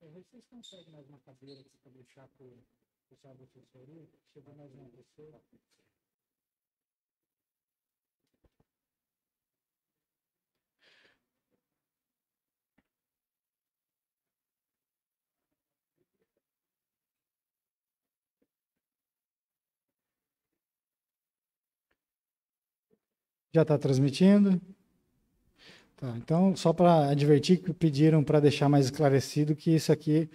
Vocês conseguem mais uma cadeira aqui para deixar para o pessoal da assessoria? Chegou mais uma pessoa. Já está transmitindo? Tá, então, só para advertir que pediram para deixar mais esclarecido que isso aqui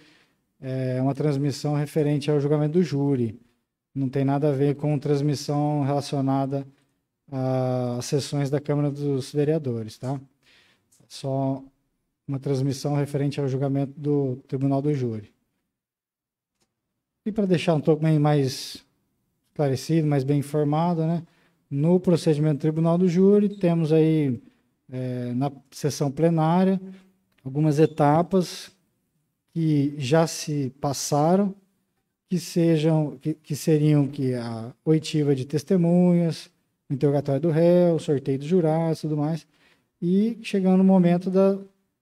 é uma transmissão referente ao julgamento do júri. Não tem nada a ver com transmissão relacionada às sessões da Câmara dos Vereadores, tá? Só uma transmissão referente ao julgamento do Tribunal do Júri. E para deixar um pouco mais esclarecido, mais bem informado, né? No procedimento do Tribunal do Júri, temos aí, na sessão plenária, algumas etapas que já se passaram, que seriam a oitiva de testemunhas, o interrogatório do réu, o sorteio dos jurados e tudo mais, e chegando no momento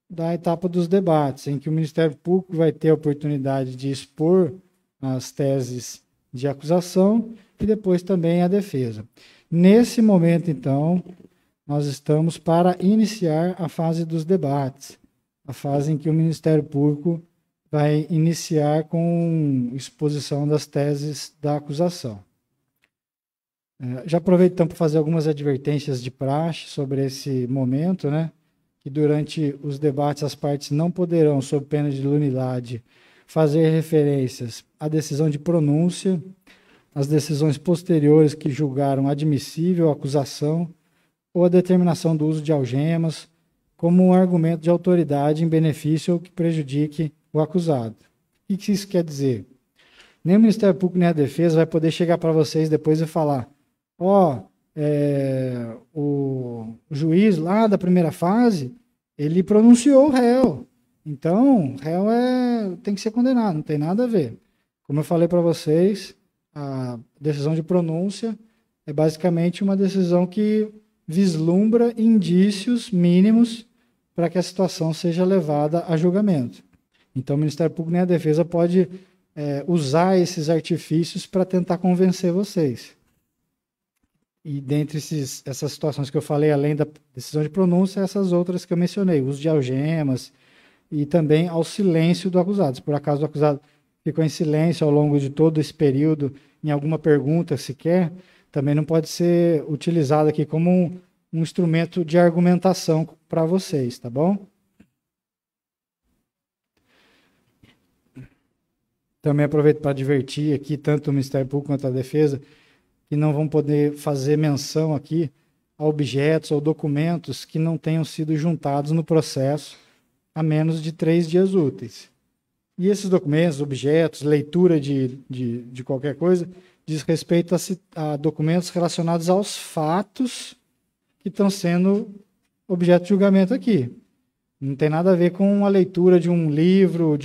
da etapa dos debates, em que o Ministério Público vai ter a oportunidade de expor as teses de acusação e depois também a defesa. Nesse momento, então, nós estamos para iniciar a fase dos debates, a fase em que o Ministério Público vai iniciar com exposição das teses da acusação. Já aproveito então para fazer algumas advertências de praxe sobre esse momento, né? Que durante os debates as partes não poderão, sob pena de nulidade, fazer referências à decisão de pronúncia, às decisões posteriores que julgaram admissível a acusação ou a determinação do uso de algemas como um argumento de autoridade em benefício ou que prejudique o acusado. O que isso quer dizer? Nem o Ministério Público nem a defesa vai poder chegar para vocês depois e falar: o juiz lá da primeira fase, ele pronunciou o réu. Então, o réu tem que ser condenado, não tem nada a ver. Como eu falei para vocês, a decisão de pronúncia é basicamente uma decisão que vislumbra indícios mínimos para que a situação seja levada a julgamento. Então, o Ministério Público nem a defesa pode usar esses artifícios para tentar convencer vocês. E dentre essas situações que eu falei, além da decisão de pronúncia, essas outras que eu mencionei, uso de algemas e também ao silêncio do acusado. Se por acaso o acusado ficou em silêncio ao longo de todo esse período, em alguma pergunta sequer, também não pode ser utilizado aqui como um instrumento de argumentação para vocês, tá bom? Também aproveito para advertir aqui, tanto o Ministério Público quanto a defesa, que não vão poder fazer menção aqui a objetos ou documentos que não tenham sido juntados no processo há menos de 3 dias úteis. E esses documentos, objetos, leitura de qualquer coisa, diz respeito a documentos relacionados aos fatos que estão sendo objeto de julgamento aqui. Não tem nada a ver com a leitura de um livro,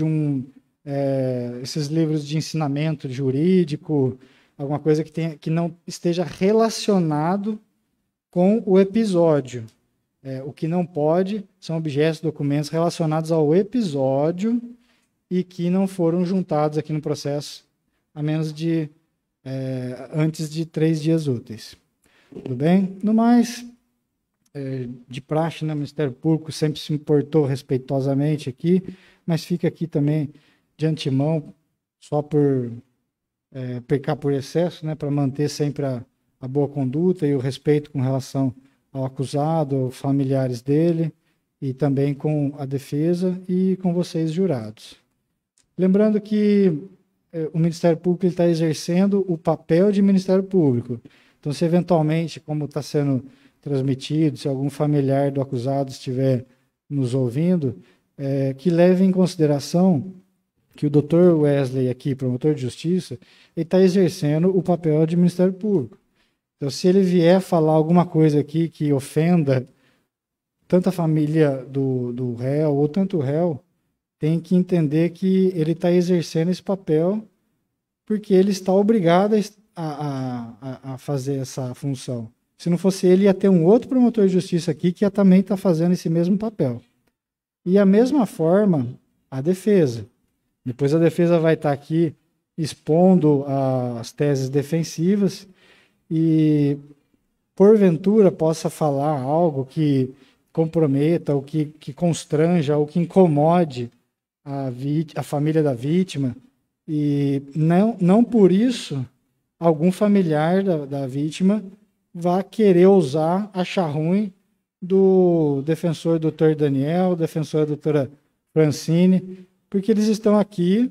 esses livros de ensinamento jurídico, alguma coisa que não esteja relacionado com o episódio. O que não pode são objetos, documentos relacionados ao episódio e que não foram juntados aqui no processo a menos de antes de 3 dias úteis. Tudo bem? No mais, de praxe, né, o Ministério Público sempre se importou respeitosamente aqui, mas fica aqui também de antemão, só por pecar por excesso, né, para manter sempre a boa conduta e o respeito com relação ao acusado, aos familiares dele, e também com a defesa e com vocês, jurados. Lembrando que o Ministério Público está exercendo o papel de Ministério Público. Então, se eventualmente, como está sendo transmitido, se algum familiar do acusado estiver nos ouvindo, que leve em consideração que o Dr. Wesley aqui, promotor de justiça, ele está exercendo o papel de Ministério Público. Então, se ele vier falar alguma coisa aqui que ofenda tanto a família do réu ou tanto o réu, tem que entender que ele está exercendo esse papel porque ele está obrigado a fazer essa função. Se não fosse ele, ia ter um outro promotor de justiça aqui que também está fazendo esse mesmo papel. E a mesma forma, a defesa. Depois a defesa vai estar aqui expondo as teses defensivas e, porventura, possa falar algo que comprometa, ou que constranja, ou que incomode a família da vítima, e não por isso algum familiar da vítima vai querer ousar achar ruim do defensor doutor Daniel, defensora doutora Francine, porque eles estão aqui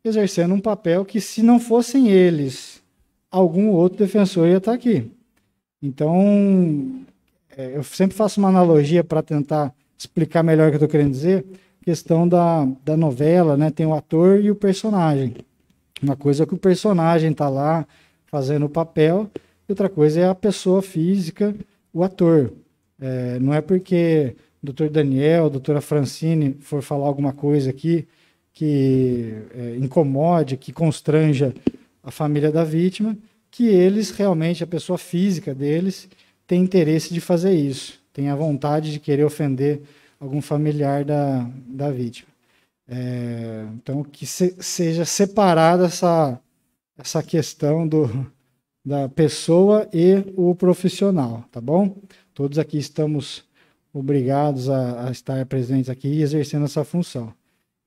exercendo um papel que, se não fossem eles, algum outro defensor ia estar aqui. Então, eu sempre faço uma analogia para tentar explicar melhor o que eu estou querendo dizer. Questão da novela, né? Tem o ator e o personagem. Uma coisa é que o personagem está lá fazendo o papel, e outra coisa é a pessoa física, o ator. Não é porque o doutor Daniel, a doutora Francine for falar alguma coisa aqui que incomode, que constranja a família da vítima, que eles realmente, a pessoa física deles, tem interesse de fazer isso, tem a vontade de querer ofender algum familiar da vítima. Então, que seja separada essa questão da pessoa e o profissional, tá bom? Todos aqui estamos obrigados a estar presentes aqui e exercendo essa função.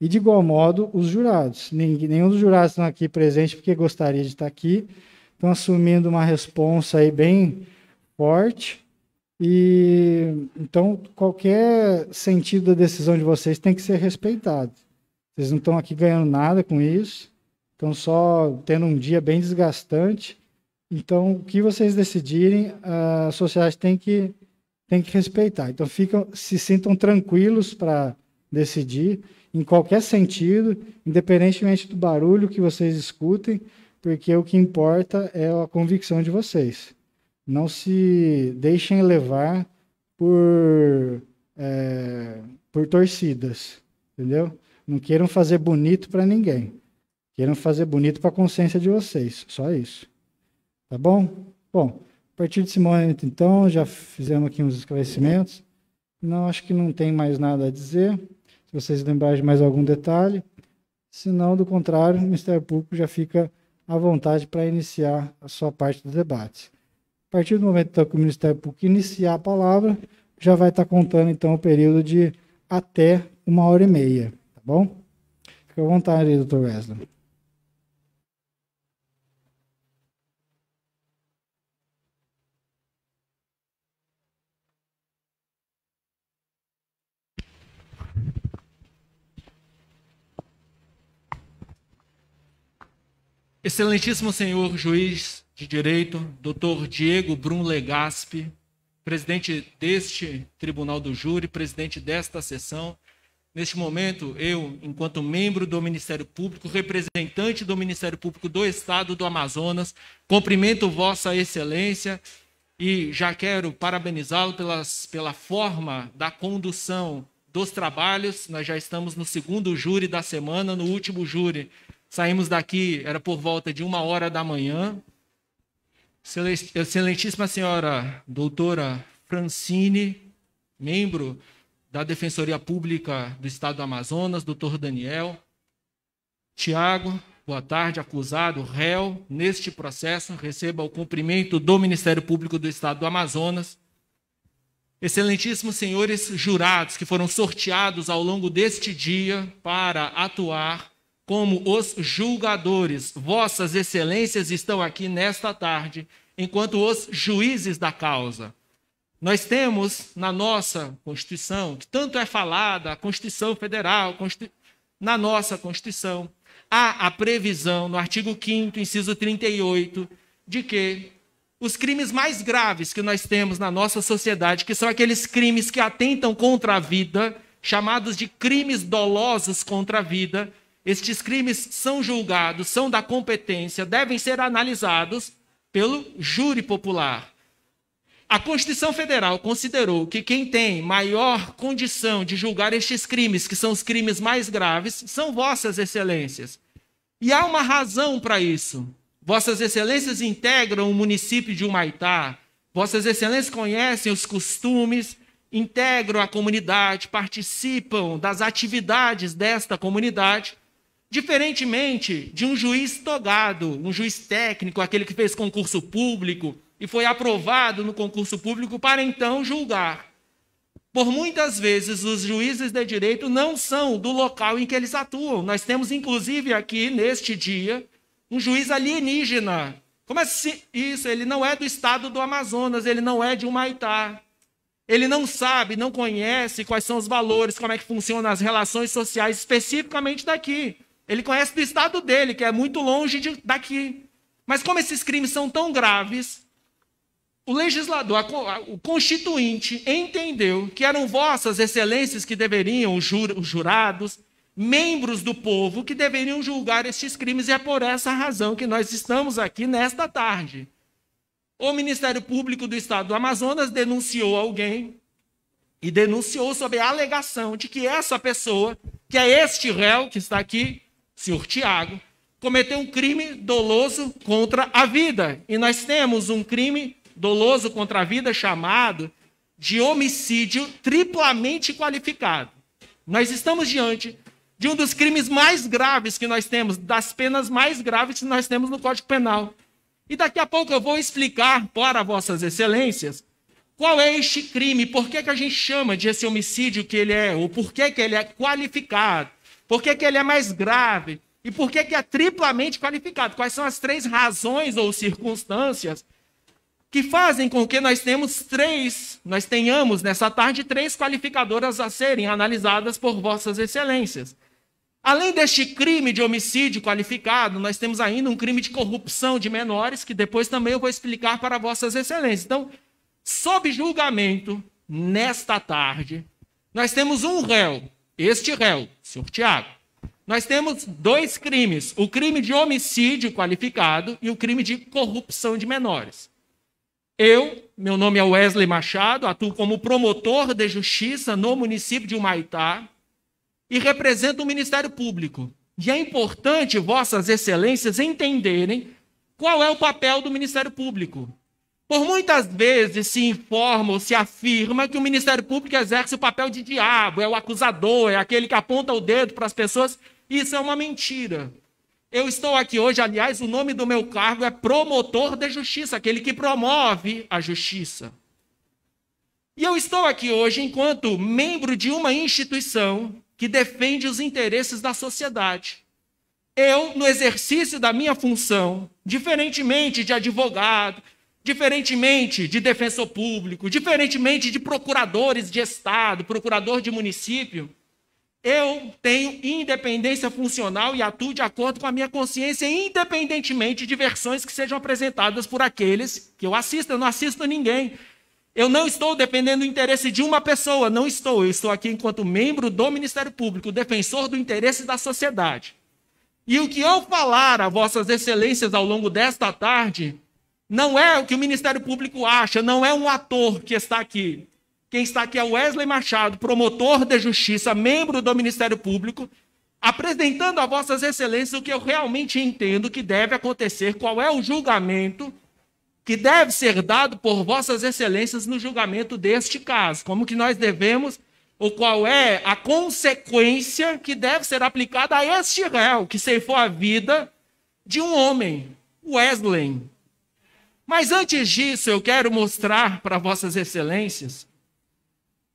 E, de igual modo, os jurados. Nenhum dos jurados estão aqui presentes porque gostaria de estar aqui, estão assumindo uma responsa aí bem forte, e então qualquer sentido da decisão de vocês tem que ser respeitado. Vocês não estão aqui ganhando nada com isso, estão só tendo um dia bem desgastante. Então, o que vocês decidirem, a sociedade tem que respeitar. Então, se sintam tranquilos para decidir em qualquer sentido, independentemente do barulho que vocês escutem, porque o que importa é a convicção de vocês. Não se deixem levar por torcidas, entendeu? Não queiram fazer bonito para ninguém. Queiram fazer bonito para a consciência de vocês, só isso. Tá bom? Bom, a partir desse momento, então, já fizemos aqui uns esclarecimentos. Não, acho que não tem mais nada a dizer. Se vocês lembrarem de mais algum detalhe. Se não, do contrário, o Ministério Público já fica à vontade para iniciar a sua parte do debate. A partir do momento então, que o Ministério Público iniciar a palavra, já vai estar contando, então, o período de até 1h30, tá bom? Fica à vontade aí, doutor Wesley. Excelentíssimo senhor juiz de direito, doutor Diego Brum Legaspi, presidente deste Tribunal do Júri, presidente desta sessão. Neste momento, eu, enquanto membro do Ministério Público, representante do Ministério Público do Estado do Amazonas, cumprimento Vossa Excelência e já quero parabenizá-lo pela forma da condução dos trabalhos. Nós já estamos no segundo júri da semana, no último júri. Saímos daqui, era por volta de 1h da manhã. Excelentíssima senhora doutora Francine, membro da Defensoria Pública do Estado do Amazonas, doutor Daniel. Tiago, boa tarde, acusado, réu, neste processo, receba o cumprimento do Ministério Público do Estado do Amazonas. Excelentíssimos senhores jurados que foram sorteados ao longo deste dia para atuar como os julgadores, vossas excelências estão aqui nesta tarde, enquanto os juízes da causa. Nós temos na nossa Constituição, que tanto é falada, a Constituição Federal, na nossa Constituição, há a previsão, no artigo 5º, inciso 38, de que os crimes mais graves que nós temos na nossa sociedade, que são aqueles crimes que atentam contra a vida, chamados de crimes dolosos contra a vida, estes crimes são julgados, são da competência, devem ser analisados pelo júri popular. A Constituição Federal considerou que quem tem maior condição de julgar estes crimes, que são os crimes mais graves, são vossas excelências. E há uma razão para isso. Vossas excelências integram o município de Humaitá, vossas excelências conhecem os costumes, integram a comunidade, participam das atividades desta comunidade, Diferentemente de um juiz togado, um juiz técnico, aquele que fez concurso público e foi aprovado no concurso público para então julgar. Por muitas vezes, os juízes de direito não são do local em que eles atuam. Nós temos, inclusive, aqui, neste dia, um juiz alienígena. Como assim? Isso, ele não é do estado do Amazonas, ele não é de Humaitá. Ele não sabe, não conhece quais são os valores, como é que funcionam as relações sociais, especificamente daqui. Ele conhece do estado dele, que é muito longe daqui. Mas como esses crimes são tão graves, o legislador, o constituinte, entendeu que eram vossas excelências que deveriam, os jurados, membros do povo, que deveriam julgar estes crimes, e é por essa razão que nós estamos aqui nesta tarde. O Ministério Público do Estado do Amazonas denunciou alguém, e denunciou sob a alegação de que essa pessoa, que é este réu que está aqui, senhor Tiago, cometeu um crime doloso contra a vida. E nós temos um crime doloso contra a vida chamado de homicídio triplamente qualificado. Nós estamos diante de um dos crimes mais graves que nós temos, das penas mais graves que nós temos no Código Penal. E daqui a pouco eu vou explicar para vossas excelências qual é este crime, por que a gente chama de esse homicídio que ele é, ou por que ele é qualificado, por que ele é mais grave e por que é triplamente qualificado. Quais são as 3 razões ou circunstâncias que fazem com que nós tenhamos nessa tarde 3 qualificadoras a serem analisadas por vossas excelências. Além deste crime de homicídio qualificado, nós temos ainda um crime de corrupção de menores, que depois também eu vou explicar para vossas excelências. Então, sob julgamento, nesta tarde, nós temos um réu, este réu, senhor Tiago. Nós temos 2 crimes, o crime de homicídio qualificado e o crime de corrupção de menores. Meu nome é Wesley Machado, atuo como promotor de justiça no município de Humaitá e represento o Ministério Público. E é importante vossas excelências entenderem qual é o papel do Ministério Público. Por muitas vezes se informa ou se afirma que o Ministério Público exerce o papel de diabo, é o acusador, é aquele que aponta o dedo para as pessoas. Isso é uma mentira. Eu estou aqui hoje, aliás, o nome do meu cargo é promotor de justiça, aquele que promove a justiça. E eu estou aqui hoje enquanto membro de uma instituição que defende os interesses da sociedade. Eu, no exercício da minha função, diferentemente de advogado, diferentemente de defensor público, diferentemente de procuradores de Estado, procurador de município, eu tenho independência funcional e atuo de acordo com a minha consciência, independentemente de versões que sejam apresentadas por aqueles que eu assisto. Eu não assisto ninguém. Eu não estou defendendo o interesse de uma pessoa, não estou. Eu estou aqui enquanto membro do Ministério Público, defensor do interesse da sociedade. E o que eu falar a vossas excelências ao longo desta tarde não é o que o Ministério Público acha, não é um ator que está aqui. Quem está aqui é Wesley Machado, promotor de justiça, membro do Ministério Público, apresentando a vossas excelências o que eu realmente entendo que deve acontecer, qual é o julgamento que deve ser dado por vossas excelências no julgamento deste caso, como que nós devemos, ou qual é a consequência que deve ser aplicada a este réu, que ceifou a vida de um homem, Wesley. Mas antes disso, eu quero mostrar para vossas excelências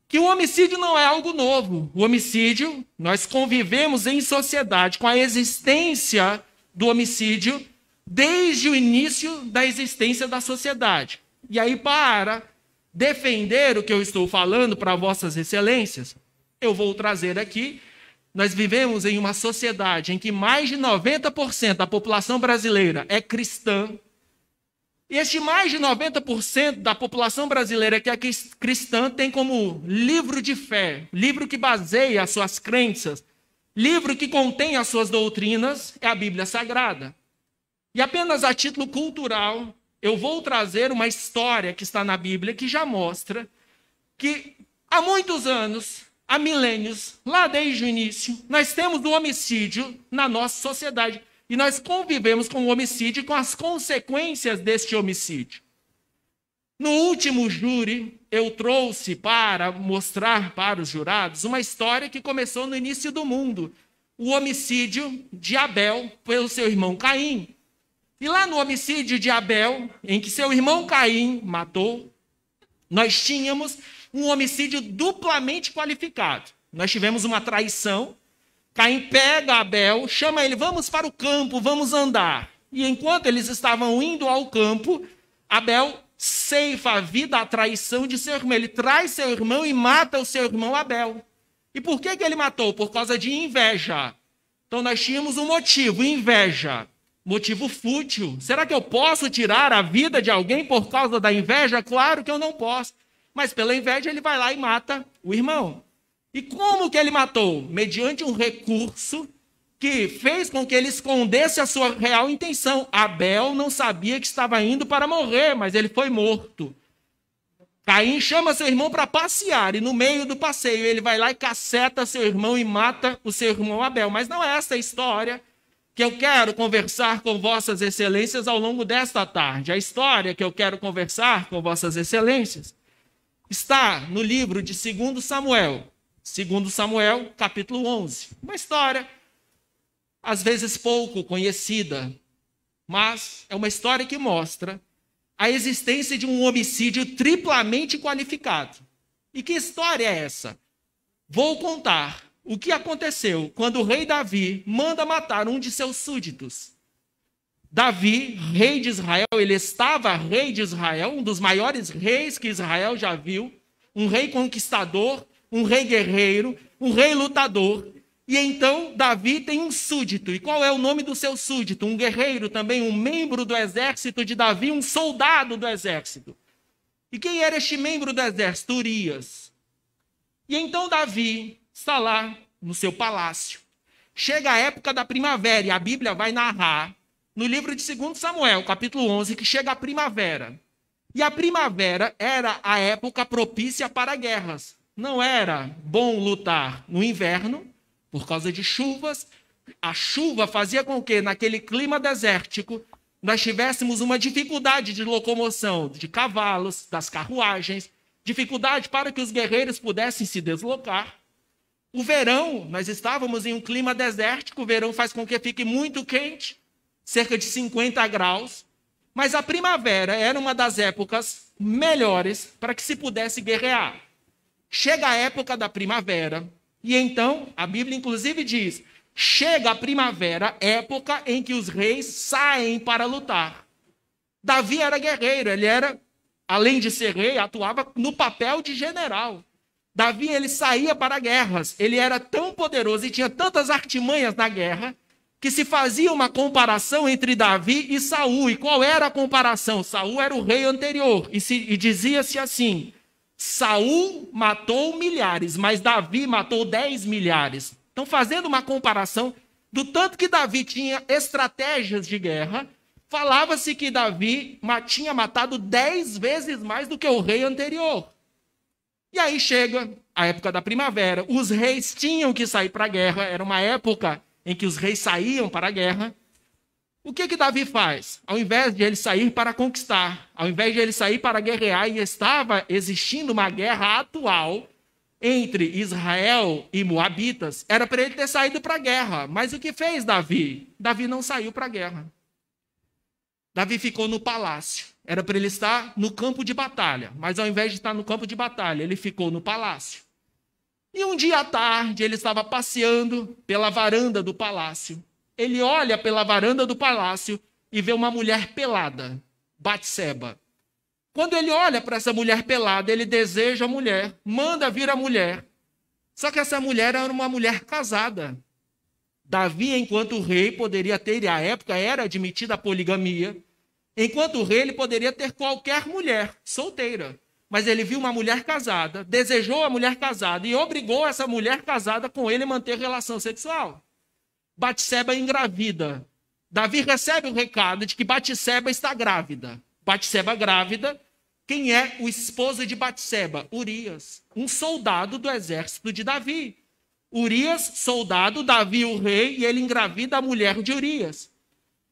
que o homicídio não é algo novo. O homicídio, nós convivemos em sociedade com a existência do homicídio desde o início da existência da sociedade. E aí, para defender o que eu estou falando para vossas excelências, eu vou trazer aqui, nós vivemos em uma sociedade em que mais de 90% da população brasileira é cristã. E este mais de 90% da população brasileira que é cristã tem como livro de fé, livro que baseia as suas crenças, livro que contém as suas doutrinas, é a Bíblia Sagrada. E apenas a título cultural, eu vou trazer uma história que está na Bíblia que já mostra que há muitos anos, há milênios, lá desde o início, nós temos o homicídio na nossa sociedade. E nós convivemos com o homicídio e com as consequências deste homicídio. No último júri, eu trouxe para mostrar para os jurados uma história que começou no início do mundo, o homicídio de Abel pelo seu irmão Caim. E lá no homicídio de Abel, em que seu irmão Caim matou, nós tínhamos um homicídio duplamente qualificado. Nós tivemos uma traição. Caim pega Abel, chama ele, vamos para o campo, vamos andar. E enquanto eles estavam indo ao campo, Abel ceifa a vida, a traição de seu irmão. Ele traz seu irmão e mata o seu irmão Abel. E por que ele matou? Por causa de inveja. Então nós tínhamos um motivo, inveja. Motivo fútil. Será que eu posso tirar a vida de alguém por causa da inveja? Claro que eu não posso. Mas pela inveja ele vai lá e mata o irmão. E como que ele matou? Mediante um recurso que fez com que ele escondesse a sua real intenção. Abel não sabia que estava indo para morrer, mas ele foi morto. Caim chama seu irmão para passear, e no meio do passeio ele vai lá e caceta seu irmão e mata o seu irmão Abel. Mas não é essa a história que eu quero conversar com vossas excelências ao longo desta tarde. A história que eu quero conversar com vossas excelências está no livro de 2 Samuel. 2 Samuel, capítulo 11. Uma história, às vezes pouco conhecida, mas é uma história que mostra a existência de um homicídio triplamente qualificado. E que história é essa? Vou contar o que aconteceu quando o rei Davi manda matar um de seus súditos. Davi, rei de Israel, ele estava rei de Israel, um dos maiores reis que Israel já viu, um rei conquistador, um rei guerreiro, um rei lutador. E então Davi tem um súdito. E qual é o nome do seu súdito? Um guerreiro também, um membro do exército de Davi, um soldado do exército. E quem era este membro do exército? Urias. E então Davi está lá no seu palácio. Chega a época da primavera, e a Bíblia vai narrar, no livro de 2 Samuel, capítulo 11, que chega a primavera. E a primavera era a época propícia para guerras. Não era bom lutar no inverno, por causa de chuvas. A chuva fazia com que, naquele clima desértico, nós tivéssemos uma dificuldade de locomoção de cavalos, das carruagens, dificuldade para que os guerreiros pudessem se deslocar. O verão, nós estávamos em um clima desértico, o verão faz com que fique muito quente, cerca de 50 graus, mas a primavera era uma das épocas melhores para que se pudesse guerrear. Chega a época da primavera, e então, a Bíblia inclusive diz, chega a primavera, época em que os reis saem para lutar. Davi era guerreiro, ele era, além de ser rei, atuava no papel de general. Davi, ele saía para guerras, ele era tão poderoso e tinha tantas artimanhas na guerra, que se fazia uma comparação entre Davi e Saul. E qual era a comparação? Saul era o rei anterior, e dizia-se assim, Saul matou milhares, mas Davi matou 10 milhares. Então, fazendo uma comparação do tanto que Davi tinha estratégias de guerra, falava-se que Davi tinha matado 10 vezes mais do que o rei anterior. E aí chega a época da primavera, os reis tinham que sair para a guerra, era uma época em que os reis saíam para a guerra. O que Davi faz? Ao invés de ele sair para conquistar, ao invés de ele sair para guerrear, e estava existindo uma guerra atual entre Israel e Moabitas, era para ele ter saído para a guerra. Mas o que fez Davi? Davi não saiu para a guerra. Davi ficou no palácio. Era para ele estar no campo de batalha, mas ao invés de estar no campo de batalha, ele ficou no palácio. E um dia à tarde, ele estava passeando pela varanda do palácio. Ele olha pela varanda do palácio e vê uma mulher pelada, Batseba. Quando ele olha para essa mulher pelada, ele deseja a mulher, manda vir a mulher. Só que essa mulher era uma mulher casada. Davi, enquanto rei, poderia ter, e à época era admitida a poligamia, enquanto rei, ele poderia ter qualquer mulher solteira. Mas ele viu uma mulher casada, desejou a mulher casada e obrigou essa mulher casada com ele a manter relação sexual. Batseba engravida. Davi recebe o recado de que Batseba está grávida. Batseba grávida, quem é o esposo de Batseba? Urias, um soldado do exército de Davi. Urias, soldado, Davi o rei, e ele engravida a mulher de Urias.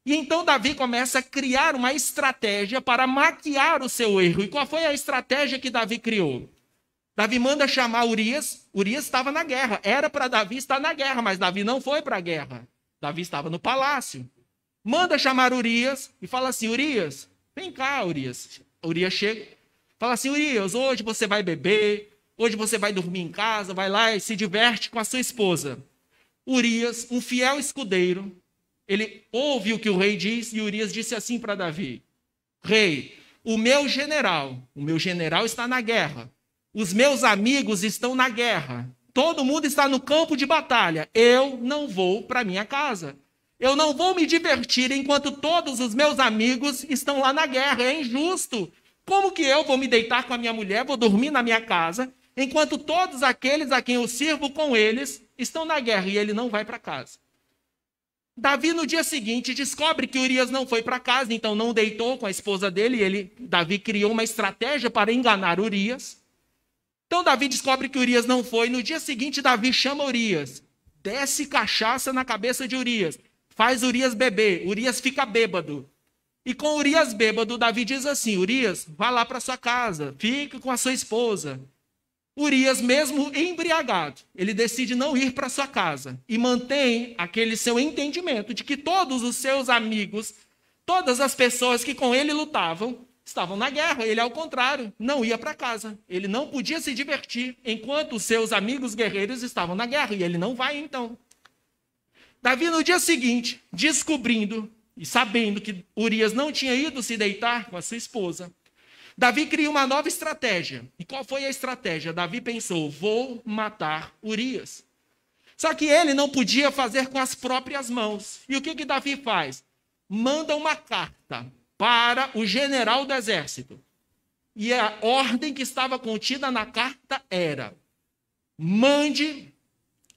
E então Davi começa a criar uma estratégia para maquiar o seu erro. E qual foi a estratégia que Davi criou? Davi manda chamar Urias. Urias estava na guerra. Era para Davi estar na guerra, mas Davi não foi para a guerra. Davi estava no palácio. Manda chamar Urias e fala assim, Urias, vem cá, Urias. Urias chega, fala assim, Urias, hoje você vai beber, hoje você vai dormir em casa, vai lá e se diverte com a sua esposa. Urias, um fiel escudeiro, ele ouve o que o rei diz e Urias disse assim para Davi, rei, o meu general está na guerra, os meus amigos estão na guerra, todo mundo está no campo de batalha, eu não vou para minha casa. Eu não vou me divertir enquanto todos os meus amigos estão lá na guerra. É injusto. Como que eu vou me deitar com a minha mulher, vou dormir na minha casa, enquanto todos aqueles a quem eu sirvo com eles estão na guerra e ele não vai para casa? Davi, no dia seguinte, descobre que Urias não foi para casa, então não deitou com a esposa dele. Davi criou uma estratégia para enganar Urias. Então Davi descobre que Urias não foi. No dia seguinte, Davi chama Urias. Desce cachaça na cabeça de Urias. Faz Urias beber, Urias fica bêbado. E com Urias bêbado, Davi diz assim, Urias, vá lá para sua casa, fique com a sua esposa. Urias, mesmo embriagado, ele decide não ir para sua casa e mantém aquele seu entendimento de que todos os seus amigos, todas as pessoas que com ele lutavam, estavam na guerra. Ele, ao contrário, não ia para casa. Ele não podia se divertir enquanto os seus amigos guerreiros estavam na guerra. E ele não vai, então. Davi, no dia seguinte, descobrindo e sabendo que Urias não tinha ido se deitar com a sua esposa, Davi cria uma nova estratégia. E qual foi a estratégia? Davi pensou, vou matar Urias. Só que ele não podia fazer com as próprias mãos. E o que Davi faz? Manda uma carta para o general do exército. E a ordem que estava contida na carta era, mande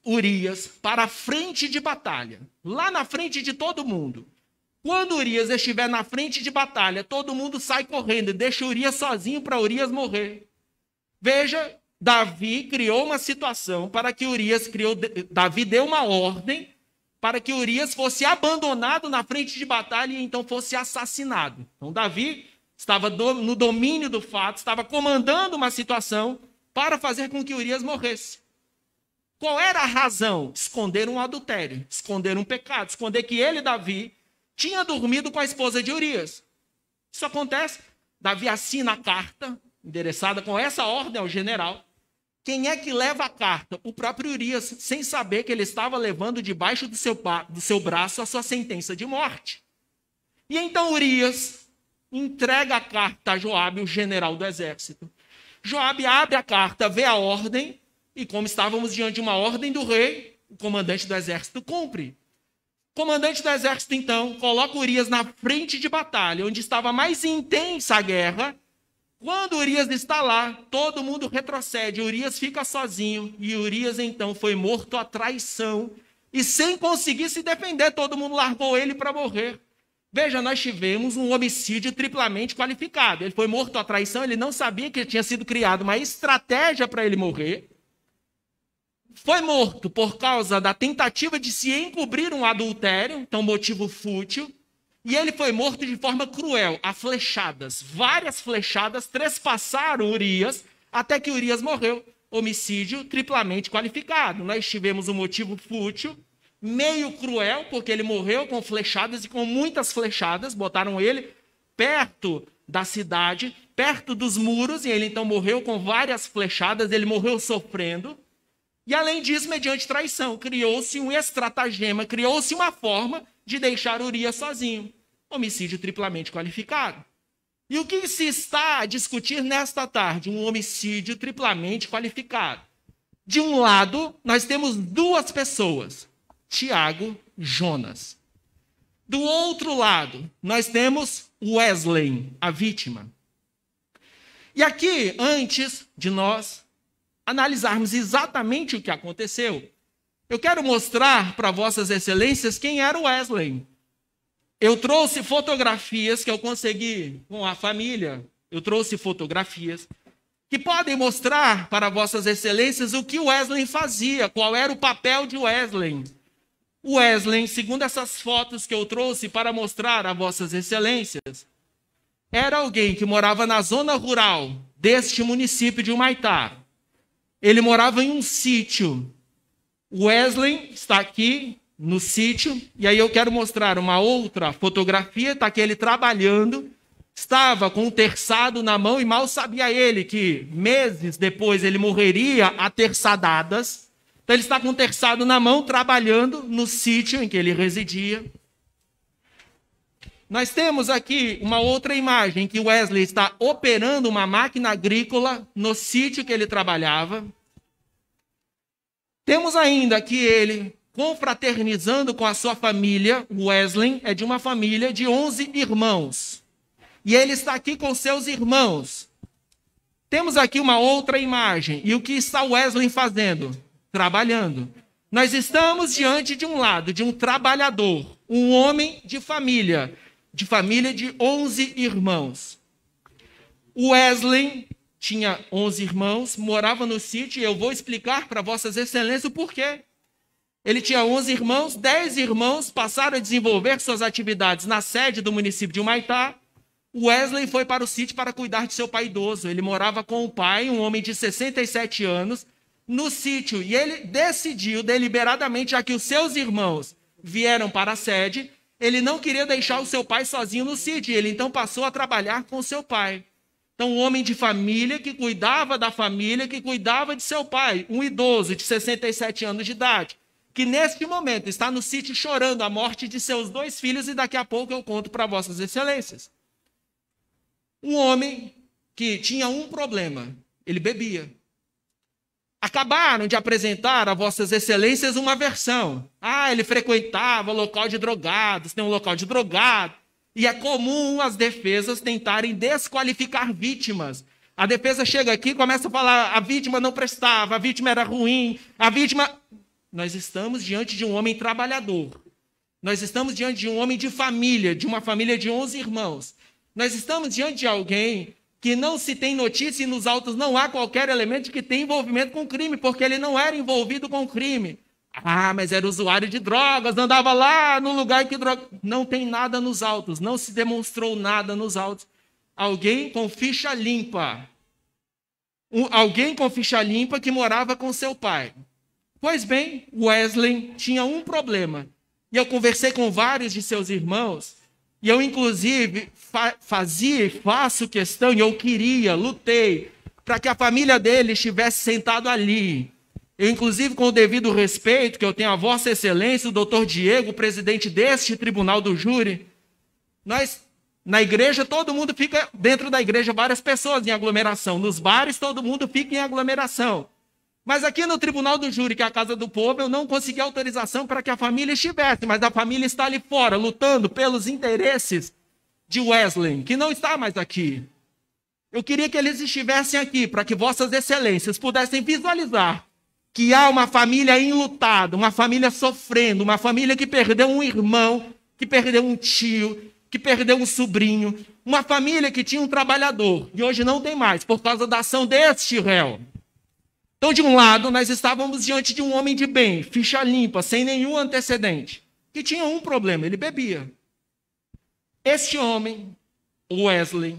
Urias para a frente de batalha, lá na frente de todo mundo. Quando Urias estiver na frente de batalha, todo mundo sai correndo e deixa Urias sozinho para Urias morrer. Veja, Davi criou uma situação para que Davi deu uma ordem para que Urias fosse abandonado na frente de batalha e então fosse assassinado. Então Davi estava no domínio do fato, estava comandando uma situação para fazer com que Urias morresse. Qual era a razão? Esconder um adultério, esconder um pecado, esconder que ele, Davi, tinha dormido com a esposa de Urias. Isso acontece. Davi assina a carta, endereçada com essa ordem ao general. Quem é que leva a carta? O próprio Urias, sem saber que ele estava levando debaixo do seu braço a sua sentença de morte. E então Urias entrega a carta a Joabe, o general do exército. Joabe abre a carta, vê a ordem, e como estávamos diante de uma ordem do rei, o comandante do exército cumpre. O comandante do exército, então, coloca Urias na frente de batalha, onde estava mais intensa a guerra. Quando Urias está lá, todo mundo retrocede, Urias fica sozinho, e Urias, então, foi morto à traição, e sem conseguir se defender, todo mundo largou ele para morrer. Veja, nós tivemos um homicídio triplamente qualificado. Ele foi morto à traição, ele não sabia que tinha sido criada uma estratégia para ele morrer. Foi morto por causa da tentativa de se encobrir um adultério, então motivo fútil, e ele foi morto de forma cruel, a flechadas. Várias flechadas trespassaram Urias, até que Urias morreu. Homicídio triplamente qualificado. Nós tivemos um motivo fútil, meio cruel, porque ele morreu com flechadas e com muitas flechadas, botaram ele perto da cidade, perto dos muros, e ele então morreu com várias flechadas, ele morreu sofrendo. E além disso, mediante traição, criou-se um estratagema, criou-se uma forma de deixar Urias sozinho. Homicídio triplamente qualificado. E o que se está a discutir nesta tarde? Um homicídio triplamente qualificado. De um lado, nós temos duas pessoas, Tiago, Jonas. Do outro lado, nós temos Wesley, a vítima. E aqui, antes de nós analisarmos exatamente o que aconteceu, eu quero mostrar para vossas excelências quem era o Wesley. Eu trouxe fotografias que eu consegui com a família, eu trouxe fotografias que podem mostrar para vossas excelências o que Wesley fazia, qual era o papel de Wesley. Wesley, segundo essas fotos que eu trouxe para mostrar a vossas excelências, era alguém que morava na zona rural deste município de Humaitá. ele morava em um sítio. Wesley está aqui no sítio, e aí eu quero mostrar uma outra fotografia, está aqui ele trabalhando, estava com um terçado na mão, e mal sabia ele que meses depois ele morreria a terçadadas. Então ele está com um terçado na mão, trabalhando no sítio em que ele residia. Nós temos aqui uma outra imagem, que Wesley está operando uma máquina agrícola no sítio que ele trabalhava. Temos ainda aqui ele confraternizando com a sua família. Wesley é de uma família de 11 irmãos. E ele está aqui com seus irmãos. Temos aqui uma outra imagem. E o que está Wesley fazendo? Trabalhando. Nós estamos diante de um lado, de um trabalhador, um homem de família de 11 irmãos. Wesley tinha 11 irmãos, morava no sítio, e eu vou explicar para vossas excelências o porquê. Ele tinha 11 irmãos, 10 irmãos passaram a desenvolver suas atividades na sede do município de Humaitá. Wesley foi para o sítio para cuidar de seu pai idoso. Ele morava com o pai, um homem de 67 anos, no sítio. E ele decidiu deliberadamente, já que os seus irmãos vieram para a sede, ele não queria deixar o seu pai sozinho no sítio. Ele então passou a trabalhar com o seu pai. Então, um homem de família que cuidava da família, que cuidava de seu pai, um idoso de 67 anos de idade, que neste momento está no sítio chorando a morte de seus 2 filhos, e daqui a pouco eu conto para vossas excelências. Um homem que tinha um problema, ele bebia. Acabaram de apresentar a vossas excelências uma versão. Ele frequentava local de drogados, tem um local de drogado. E é comum as defesas tentarem desqualificar vítimas. A defesa chega aqui e começa a falar, a vítima não prestava, a vítima era ruim, a vítima... Nós estamos diante de um homem trabalhador. Nós estamos diante de um homem de família, de uma família de 11 irmãos. Nós estamos diante de alguém que não se tem notícia, e nos autos não há qualquer elemento que tenha envolvimento com crime, porque ele não era envolvido com crime. Mas era usuário de drogas, andava lá no lugar que droga... Não tem nada nos autos, não se demonstrou nada nos autos. Alguém com ficha limpa. Alguém com ficha limpa que morava com seu pai. Pois bem, Wesley tinha um problema. E eu conversei com vários de seus irmãos, e eu, inclusive, faço questão, e eu queria, lutei, para que a família dele estivesse sentado ali. Eu, inclusive, com o devido respeito que eu tenho a Vossa Excelência, o doutor Diego, presidente deste tribunal do júri, nós, na igreja, todo mundo fica, dentro da igreja, várias pessoas em aglomeração. Nos bares, todo mundo fica em aglomeração. Mas aqui no tribunal do júri, que é a casa do povo, eu não consegui autorização para que a família estivesse, mas a família está ali fora, lutando pelos interesses de Wesley, que não está mais aqui. Eu queria que eles estivessem aqui, para que vossas excelências pudessem visualizar que há uma família enlutada, uma família sofrendo, uma família que perdeu um irmão, que perdeu um tio, que perdeu um sobrinho, uma família que tinha um trabalhador, e hoje não tem mais, por causa da ação deste réu. Então, de um lado, nós estávamos diante de um homem de bem, ficha limpa, sem nenhum antecedente, que tinha um problema, ele bebia. Este homem, Wesley,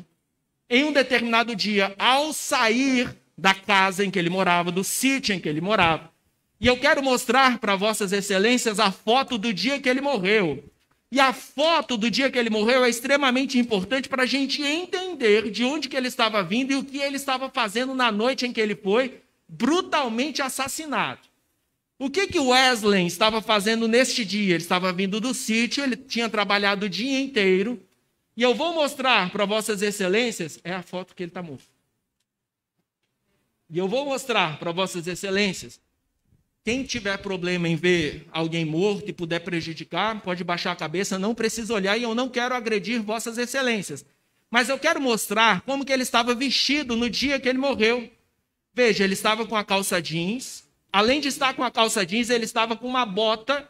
em um determinado dia, ao sair da casa em que ele morava, do sítio em que ele morava, e eu quero mostrar para vossas excelências a foto do dia que ele morreu. E a foto do dia que ele morreu é extremamente importante para a gente entender de onde que ele estava vindo e o que ele estava fazendo na noite em que ele foi brutalmente assassinado. O que Wesley estava fazendo neste dia? Ele estava vindo do sítio, ele tinha trabalhado o dia inteiro, e eu vou mostrar para vossas excelências, é a foto que ele está morto. E eu vou mostrar para vossas excelências, quem tiver problema em ver alguém morto e puder prejudicar, pode baixar a cabeça, não precisa olhar, e eu não quero agredir vossas excelências. Mas eu quero mostrar como que ele estava vestido no dia que ele morreu. Veja, ele estava com a calça jeans. Além de estar com a calça jeans, ele estava com uma bota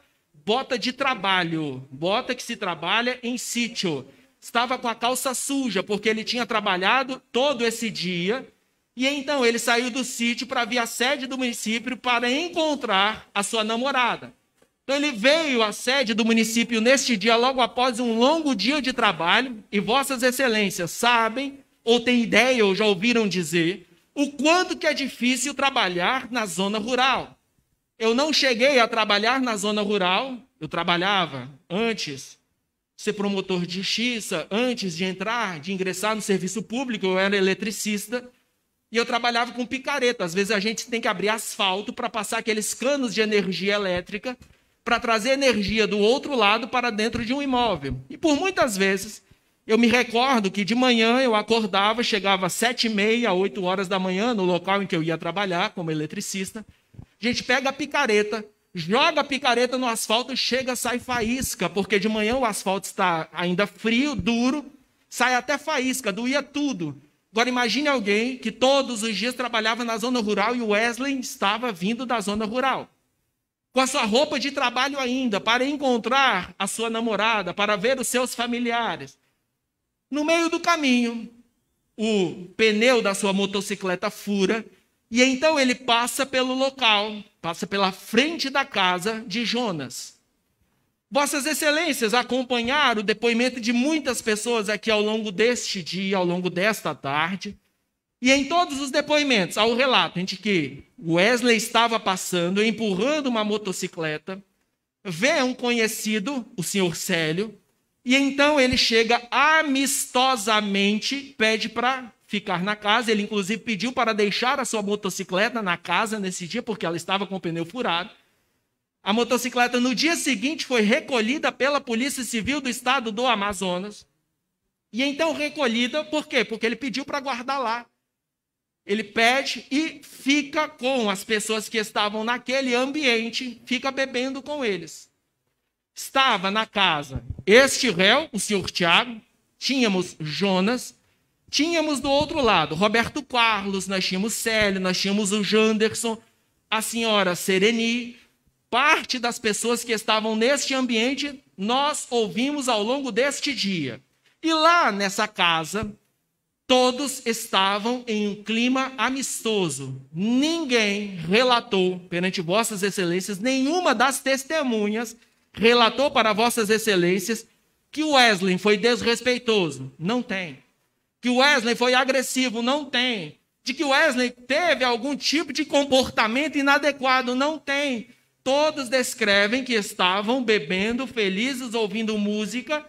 de trabalho. Bota que se trabalha em sítio. Estava com a calça suja, porque ele tinha trabalhado todo esse dia. E então ele saiu do sítio para vir à sede do município para encontrar a sua namorada. Então ele veio à sede do município neste dia, logo após um longo dia de trabalho. E vossas excelências sabem, ou têm ideia, ou já ouviram dizer, o quanto que é difícil trabalhar na zona rural. Eu não cheguei a trabalhar na zona rural, eu trabalhava antes de ser promotor de justiça, antes de ingressar no serviço público, eu era eletricista, e eu trabalhava com picareta. Às vezes a gente tem que abrir asfalto para passar aqueles canos de energia elétrica para trazer energia do outro lado para dentro de um imóvel. E por muitas vezes, eu me recordo que de manhã eu acordava, chegava às 7h30, 8 horas da manhã, no local em que eu ia trabalhar como eletricista. A gente pega a picareta, joga a picareta no asfalto, chega, sai faísca, porque de manhã o asfalto está ainda frio, duro, sai até faísca, doía tudo. Agora imagine alguém que todos os dias trabalhava na zona rural e o Wesley estava vindo da zona rural, com a sua roupa de trabalho ainda, para encontrar a sua namorada, para ver os seus familiares. No meio do caminho, o pneu da sua motocicleta fura, e então ele passa pelo local, passa pela frente da casa de Jonas. Vossas Excelências acompanharam o depoimento de muitas pessoas aqui ao longo deste dia, ao longo desta tarde, e em todos os depoimentos, há o relato de que Wesley estava passando, empurrando uma motocicleta, vê um conhecido, o senhor Célio, e então ele chega amistosamente, pede para ficar na casa. Ele, inclusive, pediu para deixar a sua motocicleta na casa nesse dia, porque ela estava com o pneu furado. A motocicleta, no dia seguinte, foi recolhida pela Polícia Civil do Estado do Amazonas. E então recolhida, por quê? Porque ele pediu para guardar lá. Ele pede e fica com as pessoas que estavam naquele ambiente, fica bebendo com eles. Estava na casa este réu, o senhor Tiago, tínhamos Jonas, tínhamos do outro lado Roberto Carlos, nós tínhamos Célio, nós tínhamos o Janderson, a senhora Sereni. Parte das pessoas que estavam neste ambiente, nós ouvimos ao longo deste dia. E lá nessa casa, todos estavam em um clima amistoso. Ninguém relatou perante Vossas Excelências, nenhuma das testemunhas relatou para Vossas Excelências que o Wesley foi desrespeitoso. Não tem. Que o Wesley foi agressivo. Não tem. De que o Wesley teve algum tipo de comportamento inadequado. Não tem. Todos descrevem que estavam bebendo, felizes, ouvindo música,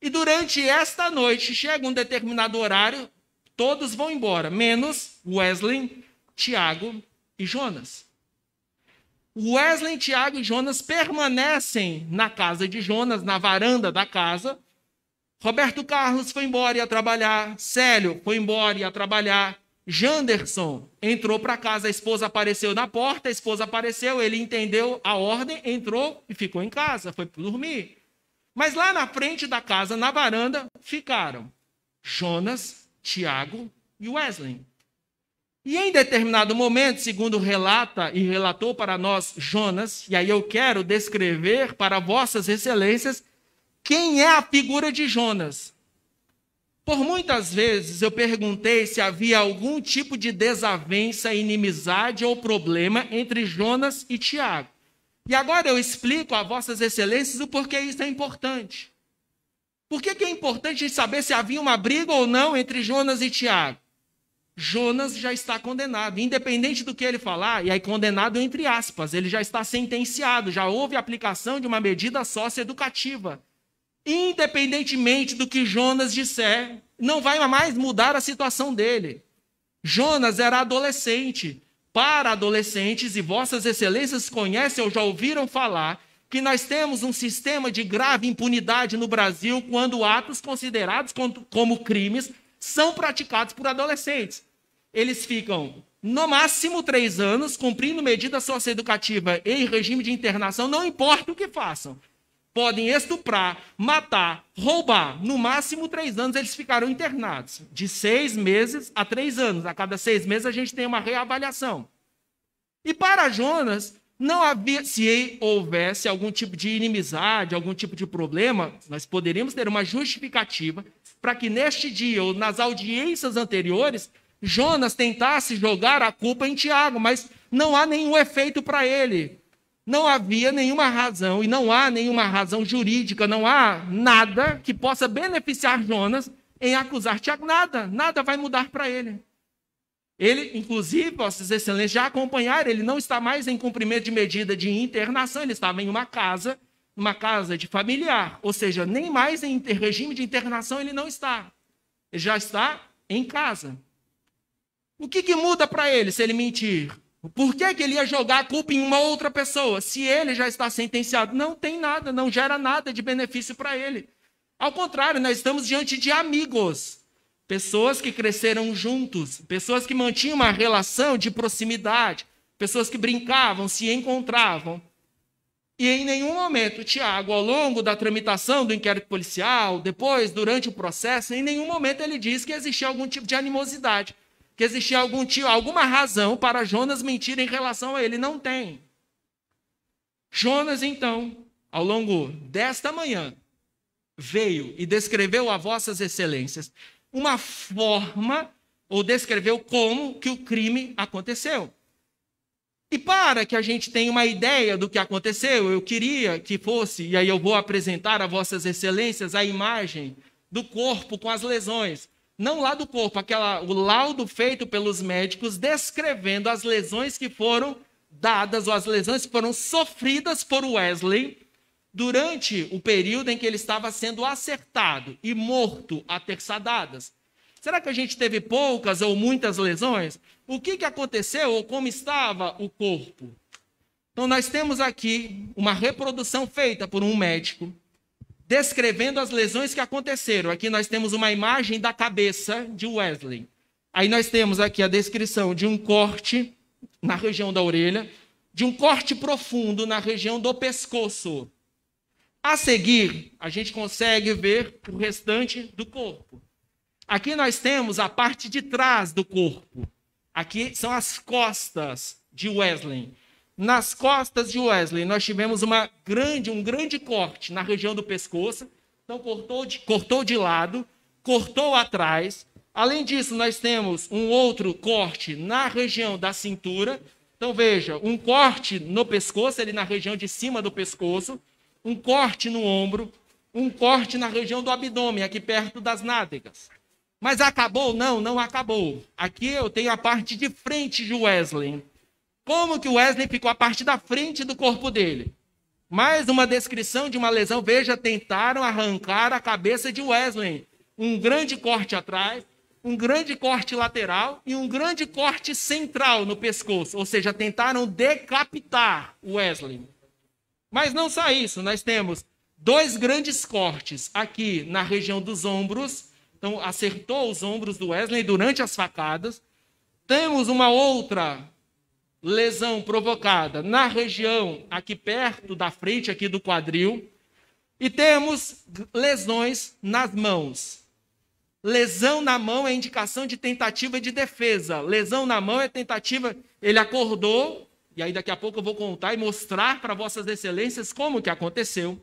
e durante esta noite, chega um determinado horário, todos vão embora, menos Wesley, Tiago e Jonas. Wesley, Tiago e Jonas permanecem na casa de Jonas, na varanda da casa. Roberto Carlos foi embora e ia trabalhar, Célio foi embora e ia trabalhar, Janderson entrou para casa, a esposa apareceu na porta, a esposa apareceu, ele entendeu a ordem, entrou e ficou em casa, foi dormir. Mas lá na frente da casa, na varanda, ficaram Jonas, Tiago e Wesley. E em determinado momento, segundo relata e relatou para nós Jonas, e aí eu quero descrever para Vossas Excelências quem é a figura de Jonas. Por muitas vezes eu perguntei se havia algum tipo de desavença, inimizade ou problema entre Jonas e Tiago. E agora eu explico a Vossas Excelências o porquê isso é importante. Por que é importante saber se havia uma briga ou não entre Jonas e Tiago? Jonas já está condenado, independente do que ele falar, e aí condenado entre aspas, ele já está sentenciado, já houve aplicação de uma medida socioeducativa. Independentemente do que Jonas disser, não vai mais mudar a situação dele. Jonas era adolescente. Para adolescentes, e Vossas Excelências conhecem ou já ouviram falar, que nós temos um sistema de grave impunidade no Brasil quando atos considerados como crimes são praticados por adolescentes. Eles ficam, no máximo, 3 anos, cumprindo medida socioeducativa em regime de internação, não importa o que façam. Podem estuprar, matar, roubar. No máximo 3 anos eles ficaram internados. De 6 meses a 3 anos. A cada 6 meses a gente tem uma reavaliação. E para Jonas, não havia, se houvesse algum tipo de inimizade, algum tipo de problema, nós poderíamos ter uma justificativa para que neste dia ou nas audiências anteriores, Jonas tentasse jogar a culpa em Tiago, mas não há nenhum efeito para ele. Não havia nenhuma razão, e não há nenhuma razão jurídica, não há nada que possa beneficiar Jonas em acusar Tiago. Nada vai mudar para ele. Ele, inclusive, Vossas Excelências já acompanharam, ele não está mais em cumprimento de medida de internação, ele estava em uma casa de familiar, ou seja, nem mais em regime de internação ele não está. Ele já está em casa. O que muda para ele se ele mentir? Por que ele ia jogar a culpa em uma outra pessoa? Se ele já está sentenciado, não tem nada, não gera nada de benefício para ele. Ao contrário, nós estamos diante de amigos, pessoas que cresceram juntos, pessoas que mantinham uma relação de proximidade, pessoas que brincavam, se encontravam. E em nenhum momento, Tiago, ao longo da tramitação do inquérito policial, depois, durante o processo, em nenhum momento ele diz que existia algum tipo de animosidade, que existia alguma razão para Jonas mentir em relação a ele. Não tem. Jonas, então, ao longo desta manhã, veio e descreveu a Vossas Excelências uma forma, ou descreveu como que o crime aconteceu. E para que a gente tenha uma ideia do que aconteceu, eu queria que fosse, e aí eu vou apresentar a Vossas Excelências a imagem do corpo com as lesões. Não lá do corpo, o laudo feito pelos médicos descrevendo as lesões que foram dadas, ou as lesões que foram sofridas por Wesley durante o período em que ele estava sendo acertado e morto a terçadadas. Será que a gente teve poucas ou muitas lesões? O que aconteceu ou como estava o corpo? Então, nós temos aqui uma reprodução feita por um médico, descrevendo as lesões que aconteceram. Aqui nós temos uma imagem da cabeça de Wesley. Aí nós temos aqui a descrição de um corte na região da orelha, de um corte profundo na região do pescoço. A seguir, a gente consegue ver o restante do corpo. Aqui nós temos a parte de trás do corpo. Aqui são as costas de Wesley. Nas costas de Wesley, nós tivemos um grande corte na região do pescoço. Então, cortou de lado, cortou atrás. Além disso, nós temos um outro corte na região da cintura. Então, veja, um corte no pescoço, ali na região de cima do pescoço. Um corte no ombro. Um corte na região do abdômen, aqui perto das nádegas. Mas acabou? Não, não acabou. Aqui eu tenho a parte de frente de Wesley. Como que Wesley ficou a parte da frente do corpo dele? Mais uma descrição de uma lesão. Veja, tentaram arrancar a cabeça de Wesley. Um grande corte atrás, um grande corte lateral e um grande corte central no pescoço. Ou seja, tentaram decapitar Wesley. Mas não só isso, nós temos 2 grandes cortes aqui na região dos ombros. Então, acertou os ombros do Wesley durante as facadas. Temos uma outra lesão provocada na região aqui perto da frente, aqui do quadril. E temos lesões nas mãos. Lesão na mão é indicação de tentativa de defesa. Lesão na mão é tentativa... Ele acordou, e aí daqui a pouco eu vou contar e mostrar para Vossas Excelências como que aconteceu.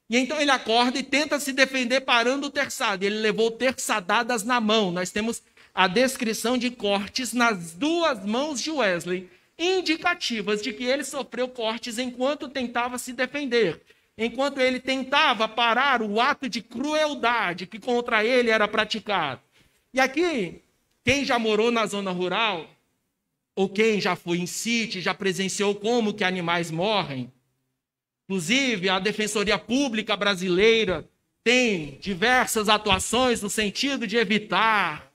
E então ele acorda e tenta se defender parando o terçado. Ele levou terçadadas na mão. Nós temos a descrição de cortes nas 2 mãos de Wesley, indicativas de que ele sofreu cortes enquanto tentava se defender, enquanto ele tentava parar o ato de crueldade que contra ele era praticado. E aqui, quem já morou na zona rural, ou quem já foi em sítio, já presenciou como que animais morrem, inclusive, a Defensoria Pública Brasileira tem diversas atuações no sentido de evitar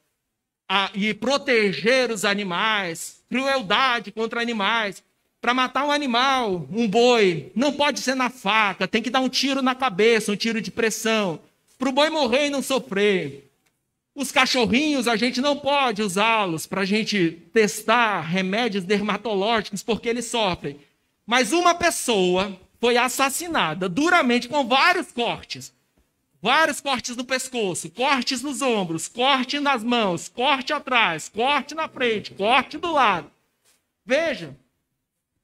e proteger os animais, crueldade contra animais. Para matar um animal, um boi, não pode ser na faca, tem que dar um tiro na cabeça, um tiro de pressão, para o boi morrer e não sofrer. Os cachorrinhos, a gente não pode usá-los para a gente testar remédios dermatológicos, porque eles sofrem. Mas uma pessoa foi assassinada duramente com vários cortes no pescoço, cortes nos ombros, corte nas mãos, corte atrás, corte na frente, corte do lado. Veja,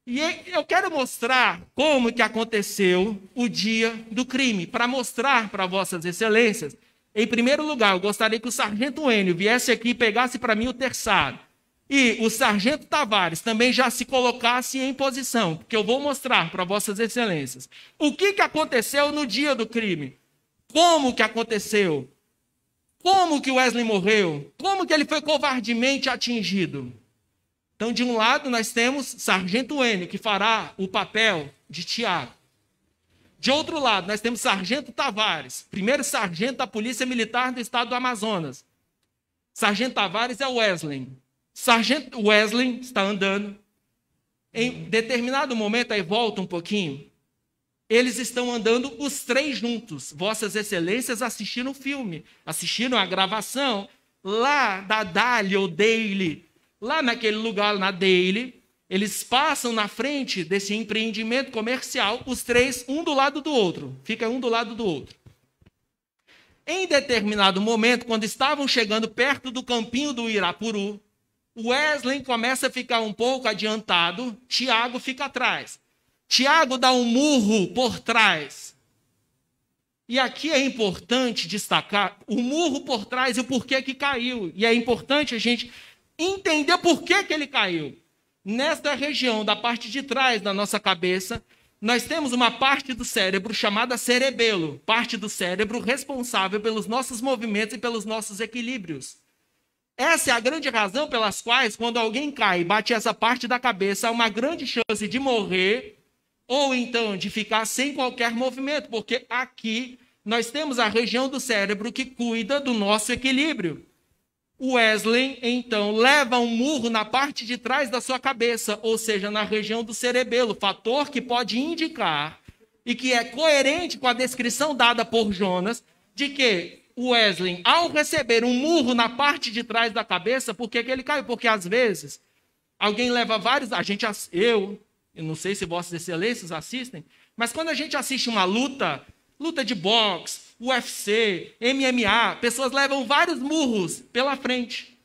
e eu quero mostrar como que aconteceu o dia do crime, para mostrar para Vossas Excelências. Em primeiro lugar, eu gostaria que o sargento Enio viesse aqui e pegasse para mim o terçado. E o sargento Tavares também já se colocasse em posição, porque eu vou mostrar para Vossas Excelências o que aconteceu no dia do crime. Como que aconteceu? Como que Wesley morreu? Como que ele foi covardemente atingido? Então, de um lado, nós temos Sargento Enio, que fará o papel de Tiago. De outro lado, nós temos Sargento Tavares, primeiro sargento da Polícia Militar do Estado do Amazonas. Sargento Tavares é Wesley. Sargento Wesley está andando. Em determinado momento, aí volta um pouquinho, eles estão andando os três juntos. Vossas Excelências assistiram o filme, assistiram a gravação lá da Dália ou Daily, lá naquele lugar, na Daily. Eles passam na frente desse empreendimento comercial, os três, um do lado do outro. Fica um do lado do outro. Em determinado momento, quando estavam chegando perto do campinho do Irapuru, Wesley começa a ficar um pouco adiantado, Tiago fica atrás. Tiago dá um murro por trás. E aqui é importante destacar o murro por trás e o porquê que caiu. E é importante a gente entender por que ele caiu. Nesta região, da parte de trás da nossa cabeça, nós temos uma parte do cérebro chamada cerebelo, parte do cérebro responsável pelos nossos movimentos e pelos nossos equilíbrios. Essa é a grande razão pelas quais, quando alguém cai e bate essa parte da cabeça, há uma grande chance de morrer ou então de ficar sem qualquer movimento, porque aqui nós temos a região do cérebro que cuida do nosso equilíbrio. Wesley, então, leva um murro na parte de trás da sua cabeça, ou seja, na região do cerebelo, fator que pode indicar e que é coerente com a descrição dada por Jonas, de que Wesley, ao receber um murro na parte de trás da cabeça, por que ele caiu? Porque, às vezes, alguém leva vários... Eu não sei se Vossas Excelências assistem, mas quando a gente assiste uma luta de boxe, UFC, MMA, pessoas levam vários murros pela frente.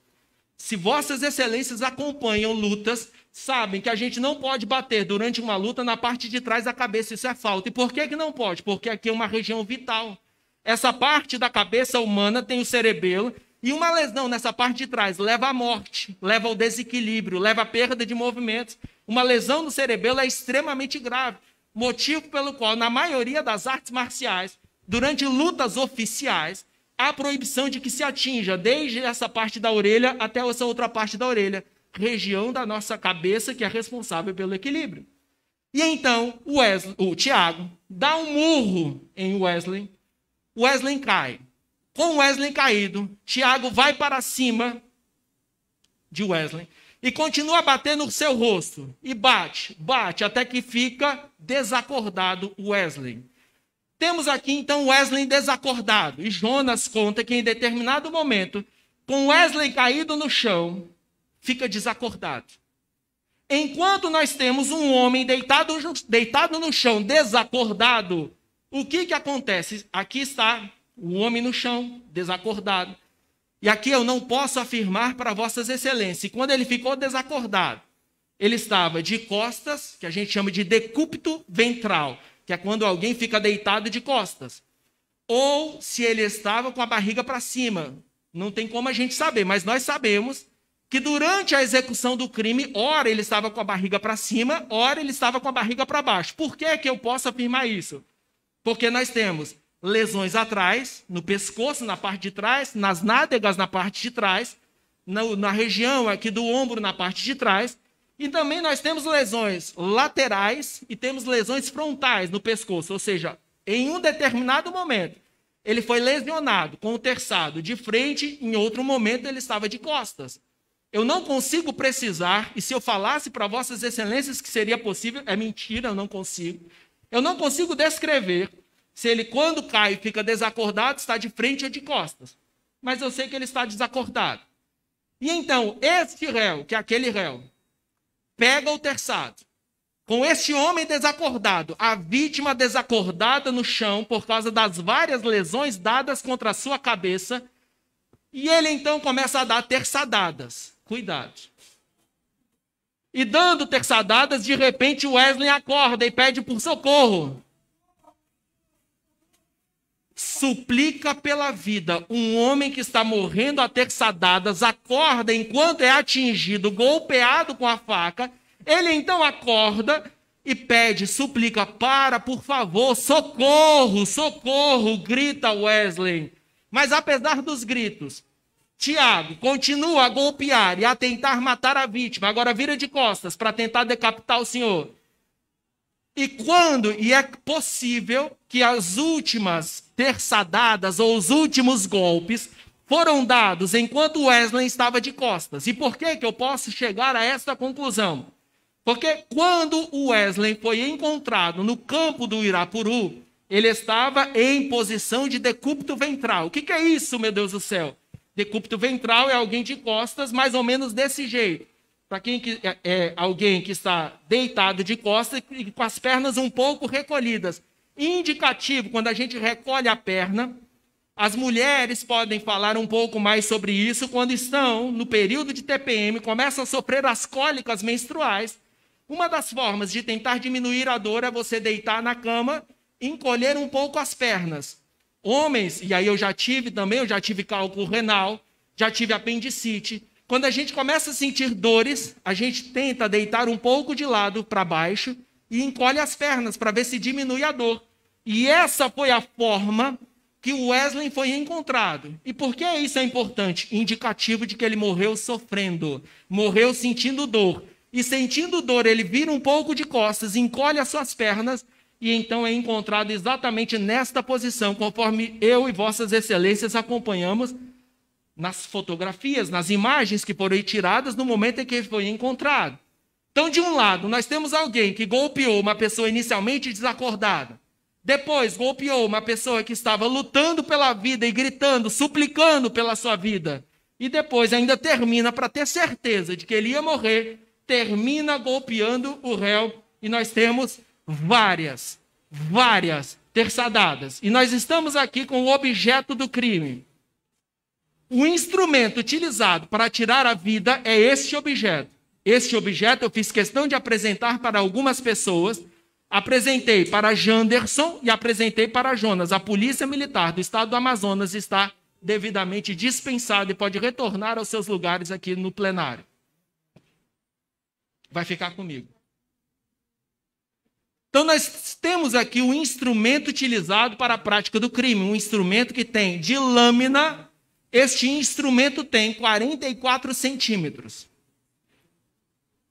Se Vossas Excelências acompanham lutas, sabem que a gente não pode bater durante uma luta na parte de trás da cabeça, isso é falta. E por que não pode? Porque aqui é uma região vital. Essa parte da cabeça humana tem o cerebelo, e uma lesão nessa parte de trás leva à morte, leva ao desequilíbrio, leva à perda de movimentos. Uma lesão no cerebelo é extremamente grave, motivo pelo qual, na maioria das artes marciais, durante lutas oficiais, há proibição de que se atinja desde essa parte da orelha até essa outra parte da orelha, região da nossa cabeça que é responsável pelo equilíbrio. E então, o Tiago dá um murro em Wesley, Wesley cai. Com Wesley caído, Tiago vai para cima de Wesley e continua a bater no seu rosto. E bate, até que fica desacordado Wesley. Temos aqui, então, Wesley desacordado. E Jonas conta que, em determinado momento, com Wesley caído no chão, fica desacordado. Enquanto nós temos um homem deitado no chão, desacordado, o que acontece? Aqui está o homem no chão, desacordado. E aqui eu não posso afirmar para Vossas Excelências. Quando ele ficou desacordado, ele estava de costas, que a gente chama de decúbito ventral, que é quando alguém fica deitado de costas. Ou se ele estava com a barriga para cima. Não tem como a gente saber, mas nós sabemos que durante a execução do crime, ora ele estava com a barriga para cima, ora ele estava com a barriga para baixo. Por que eu posso afirmar isso? Porque nós temos lesões atrás, no pescoço, na parte de trás, nas nádegas, na parte de trás, na região aqui do ombro, na parte de trás. E também nós temos lesões laterais e temos lesões frontais no pescoço. Ou seja, em um determinado momento, ele foi lesionado com o terçado de frente, em outro momento ele estava de costas. Eu não consigo precisar, e se eu falasse para Vossas Excelências que seria possível, é mentira, eu não consigo. Eu não consigo descrever se ele, quando cai e fica desacordado, está de frente ou de costas. Mas eu sei que ele está desacordado. E então, este réu, que é aquele réu, pega o terçado. Com este homem desacordado, a vítima desacordada no chão por causa das várias lesões dadas contra a sua cabeça, e ele então começa a dar terçadadas. Cuidado. E dando terçadadas, de repente Wesley acorda e pede por socorro. Suplica pela vida. Um homem que está morrendo a terçadadas acorda enquanto é atingido, golpeado com a faca. Ele então acorda e pede, suplica, por favor, socorro, socorro, grita Wesley. Mas apesar dos gritos, Tiago continua a golpear e a tentar matar a vítima, agora vira de costas para tentar decapitar o senhor. E é possível que as últimas terçadadas ou os últimos golpes foram dados enquanto Wesley estava de costas. E por que eu posso chegar a esta conclusão? Porque quando o Wesley foi encontrado no campo do Irapuru, ele estava em posição de decúbito ventral. O que é isso, meu Deus do céu? Decúbito ventral é alguém de costas, mais ou menos desse jeito. Para quem é alguém que está deitado de costas e com as pernas um pouco recolhidas. Indicativo, quando a gente recolhe a perna, as mulheres podem falar um pouco mais sobre isso quando estão no período de TPM, começam a sofrer as cólicas menstruais. Uma das formas de tentar diminuir a dor é você deitar na cama e encolher um pouco as pernas. Homens, e aí eu já tive cálculo renal, já tive apendicite. Quando a gente começa a sentir dores, a gente tenta deitar um pouco de lado para baixo e encolhe as pernas para ver se diminui a dor. E essa foi a forma que o Wesley foi encontrado. E por que isso é importante? Indicativo de que ele morreu sofrendo, morreu sentindo dor. E sentindo dor, ele vira um pouco de costas, encolhe as suas pernas e então é encontrado exatamente nesta posição, conforme eu e vossas excelências acompanhamos nas fotografias, nas imagens que foram tiradas no momento em que ele foi encontrado. Então, de um lado, nós temos alguém que golpeou uma pessoa inicialmente desacordada, depois golpeou uma pessoa que estava lutando pela vida e gritando, suplicando pela sua vida, e depois ainda termina, para ter certeza de que ele ia morrer, termina golpeando o réu, e nós temos várias terçadadas. E nós estamos aqui com o objeto do crime. O instrumento utilizado para tirar a vida é este objeto. Este objeto eu fiz questão de apresentar para algumas pessoas. Apresentei para Janderson e apresentei para Jonas. A Polícia Militar do Estado do Amazonas está devidamente dispensada e pode retornar aos seus lugares aqui no plenário. Vai ficar comigo. Então, nós temos aqui o instrumento utilizado para a prática do crime. Um instrumento que tem de lâmina. Este instrumento tem 44 centímetros.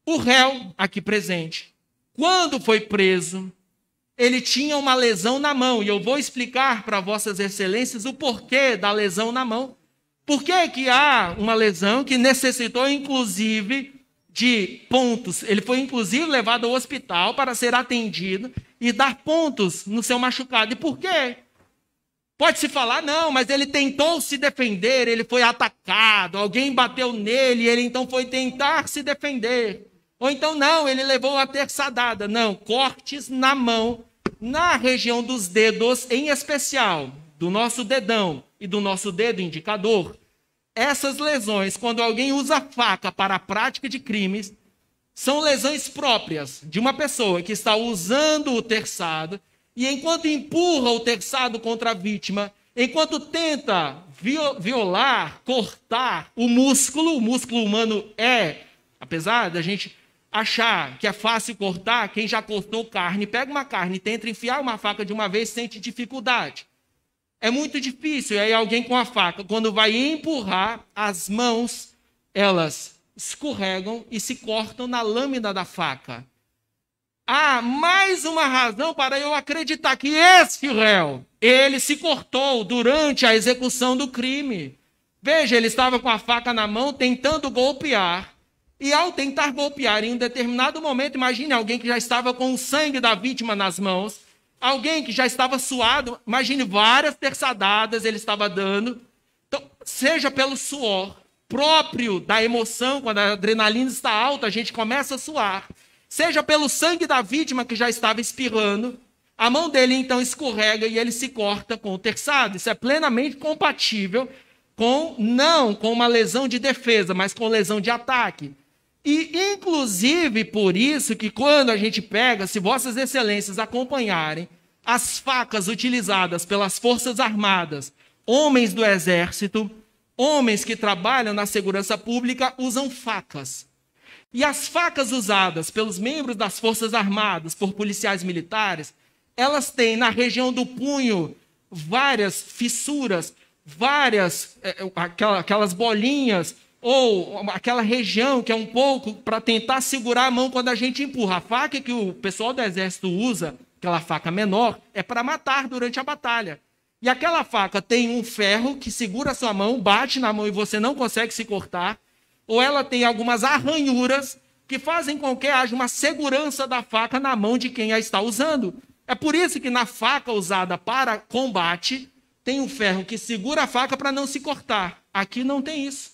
O réu, aqui presente, quando foi preso, ele tinha uma lesão na mão. E eu vou explicar para vossas excelências o porquê da lesão na mão. Por que há uma lesão que necessitou, inclusive, de pontos? Ele foi, inclusive, levado ao hospital para ser atendido e dar pontos no seu machucado. E por quê? Pode-se falar, não, mas ele tentou se defender, ele foi atacado, alguém bateu nele, ele então foi tentar se defender. Ou então, não, ele levou uma terçadada. Não, cortes na mão, na região dos dedos, em especial, do nosso dedão e do nosso dedo indicador. Essas lesões, quando alguém usa faca para a prática de crimes, são lesões próprias de uma pessoa que está usando o terçado e enquanto empurra o terçado contra a vítima, enquanto tenta violar, cortar o músculo humano apesar da gente achar que é fácil cortar, quem já cortou carne, pega uma carne e tenta enfiar uma faca de uma vez, sente dificuldade. É muito difícil. E aí alguém com a faca, quando vai empurrar, as mãos, elas escorregam e se cortam na lâmina da faca. Há mais uma razão para eu acreditar que esse réu, ele se cortou durante a execução do crime. Veja, ele estava com a faca na mão, tentando golpear. E ao tentar golpear, em um determinado momento, imagine alguém que já estava com o sangue da vítima nas mãos, alguém que já estava suado, imagine várias terçadadas ele estava dando. Então, seja pelo suor próprio da emoção, quando a adrenalina está alta, a gente começa a suar. Seja pelo sangue da vítima que já estava espirrando, a mão dele então escorrega e ele se corta com o terçado. Isso é plenamente compatível não com uma lesão de defesa, mas com lesão de ataque. E, inclusive, por isso que quando a gente pega, se vossas excelências acompanharem, as facas utilizadas pelas Forças Armadas, homens do Exército, homens que trabalham na segurança pública, usam facas. E as facas usadas pelos membros das Forças Armadas, por policiais militares, elas têm na região do punho várias fissuras, várias, aquelas bolinhas, ou aquela região que é um pouco para tentar segurar a mão quando a gente empurra. A faca que o pessoal do exército usa, aquela faca menor, é para matar durante a batalha. E aquela faca tem um ferro que segura a sua mão, bate na mão e você não consegue se cortar, ou ela tem algumas arranhuras que fazem com que haja uma segurança da faca na mão de quem a está usando. É por isso que na faca usada para combate, tem um ferro que segura a faca para não se cortar. Aqui não tem isso.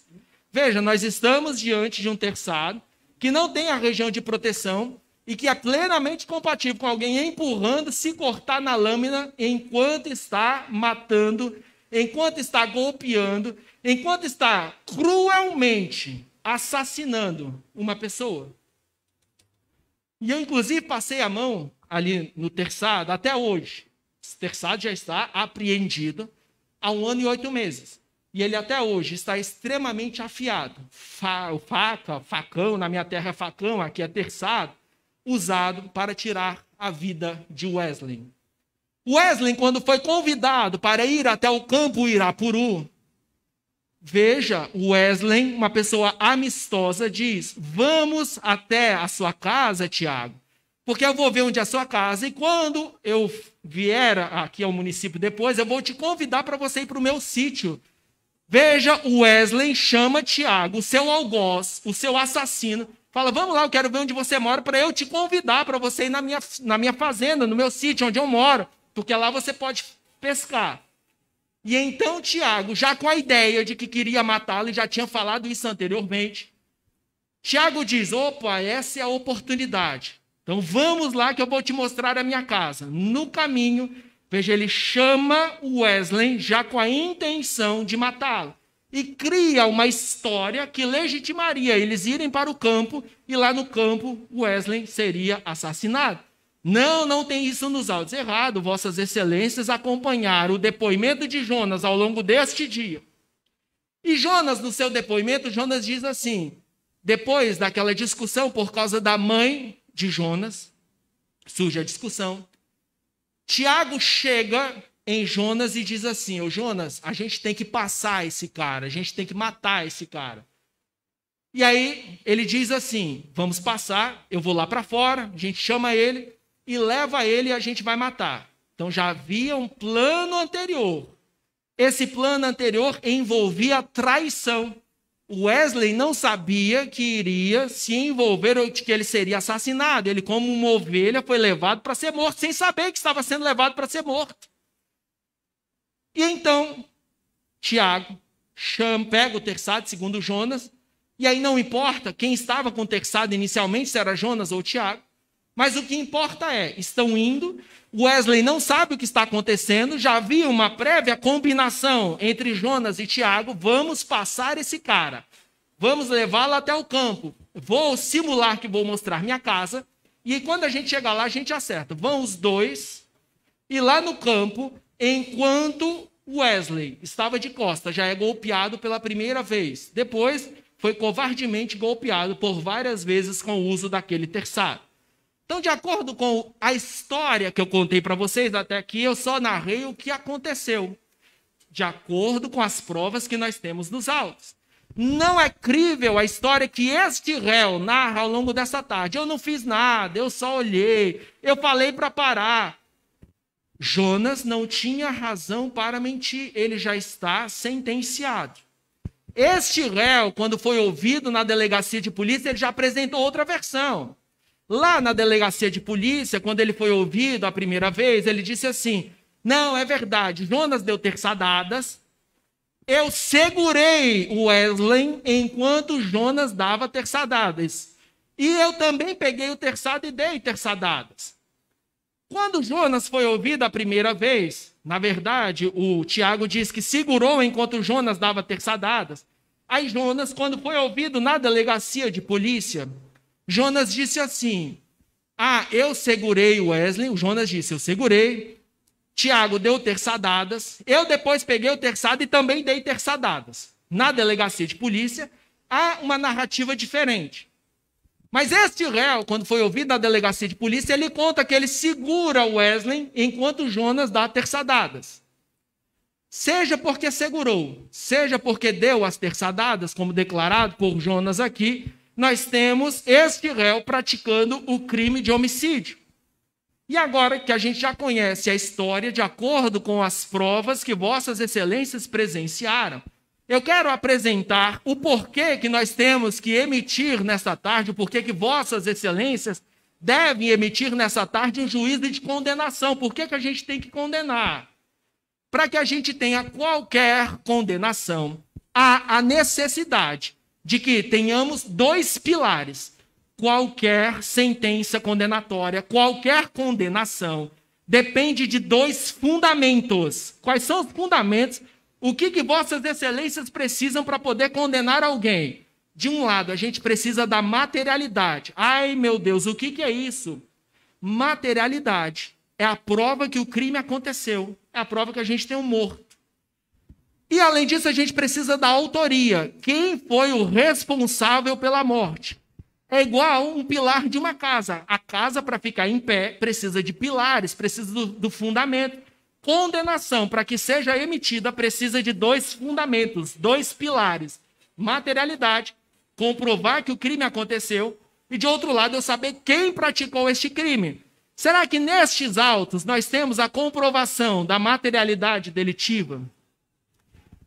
Veja, nós estamos diante de um terçado que não tem a região de proteção e que é plenamente compatível com alguém empurrando, se cortar na lâmina enquanto está matando, enquanto está golpeando, enquanto está cruelmente assassinando uma pessoa. E eu, inclusive, passei a mão ali no terçado até hoje. Esse terçado já está apreendido há 1 ano e 8 meses. E ele até hoje está extremamente afiado. Facão, na minha terra é facão, aqui é terçado, usado para tirar a vida de Wesley. Wesley, quando foi convidado para ir até o campo Irapuru, veja, Wesley, uma pessoa amistosa, diz: vamos até a sua casa, Tiago, porque eu vou ver onde é a sua casa e quando eu vier aqui ao município depois, eu vou te convidar para você ir para o meu sítio. Veja, Wesley chama Tiago, o seu algoz, o seu assassino, fala: vamos lá, eu quero ver onde você mora para eu te convidar para você ir na minha fazenda, no meu sítio, onde eu moro, porque lá você pode pescar. E então Tiago, já com a ideia de que queria matá-lo, e já tinha falado isso anteriormente, Tiago diz: opa, essa é a oportunidade. Então vamos lá que eu vou te mostrar a minha casa. No caminho, veja, ele chama Wesley já com a intenção de matá-lo. E cria uma história que legitimaria eles irem para o campo e lá no campo Wesley seria assassinado. Não tem isso nos autos. Errado, vossas excelências acompanharam o depoimento de Jonas ao longo deste dia. E Jonas, no seu depoimento, Jonas diz assim, depois daquela discussão por causa da mãe de Jonas, surge a discussão, Tiago chega em Jonas e diz assim: ô Jonas, a gente tem que passar esse cara, a gente tem que matar esse cara. E aí ele diz assim: vamos passar, eu vou lá para fora, a gente chama ele e leva ele e a gente vai matar. Então já havia um plano anterior. Esse plano anterior envolvia traição. Wesley não sabia que iria se envolver ou que ele seria assassinado. Ele, como uma ovelha, foi levado para ser morto, sem saber que estava sendo levado para ser morto. E então, Tiago pega o terçado, segundo Jonas, e aí não importa quem estava com o terçado inicialmente, se era Jonas ou Tiago, mas o que importa é, estão indo, Wesley não sabe o que está acontecendo, já havia uma prévia combinação entre Jonas e Tiago: vamos passar esse cara, vamos levá-lo até o campo, vou simular que vou mostrar minha casa, e quando a gente chegar lá, a gente acerta. Vão os dois, e lá no campo, enquanto Wesley estava de costas, já é golpeado pela primeira vez, depois foi covardemente golpeado por várias vezes com o uso daquele terçado. Então, de acordo com a história que eu contei para vocês até aqui, eu só narrei o que aconteceu, de acordo com as provas que nós temos nos autos. Não é crível a história que este réu narra ao longo dessa tarde. Eu não fiz nada, eu só olhei, eu falei para parar. Jonas não tinha razão para mentir, ele já está sentenciado. Este réu, quando foi ouvido na delegacia de polícia, ele já apresentou outra versão. Lá na delegacia de polícia, quando ele foi ouvido a primeira vez, ele disse assim: não, é verdade, Jonas deu terçadadas, eu segurei o Wesley enquanto Jonas dava terçadadas. E eu também peguei o terçado e dei terçadadas. Quando Jonas foi ouvido a primeira vez, na verdade, o Tiago diz que segurou enquanto Jonas dava terçadadas. Aí Jonas, quando foi ouvido na delegacia de polícia, Jonas disse assim: eu segurei o Wesley. O Jonas disse: eu segurei. Tiago deu terçadadas. Eu depois peguei o terçado e também dei terçadadas. Na delegacia de polícia, há uma narrativa diferente. Mas este réu, quando foi ouvido na delegacia de polícia, ele conta que ele segura o Wesley enquanto Jonas dá terçadadas. seja porque segurou, seja porque deu as terçadadas, como declarado por Jonas aqui, nós temos este réu praticando o crime de homicídio. E agora que a gente já conhece a história, de acordo com as provas que vossas excelências presenciaram, eu quero apresentar o porquê que nós temos que emitir nesta tarde, o porquê que vossas excelências devem emitir nessa tarde um juízo de condenação. Por que a gente tem que condenar? Para que a gente tenha qualquer condenação, há a necessidade de que tenhamos dois pilares. Qualquer sentença condenatória, qualquer condenação, depende de dois fundamentos. Quais são os fundamentos? O que vossas excelências precisam para poder condenar alguém? De um lado, a gente precisa da materialidade. Ai, meu Deus, o que é isso? Materialidade é a prova que o crime aconteceu. É a prova que a gente tem um morto. E, além disso, a gente precisa da autoria. Quem foi o responsável pela morte? É igual um pilar de uma casa. A casa, para ficar em pé, precisa de pilares, precisa do fundamento. Condenação, para que seja emitida, precisa de dois fundamentos, dois pilares. Materialidade, comprovar que o crime aconteceu, e, de outro lado, eu saber quem praticou este crime. Será que nestes autos nós temos a comprovação da materialidade delitiva?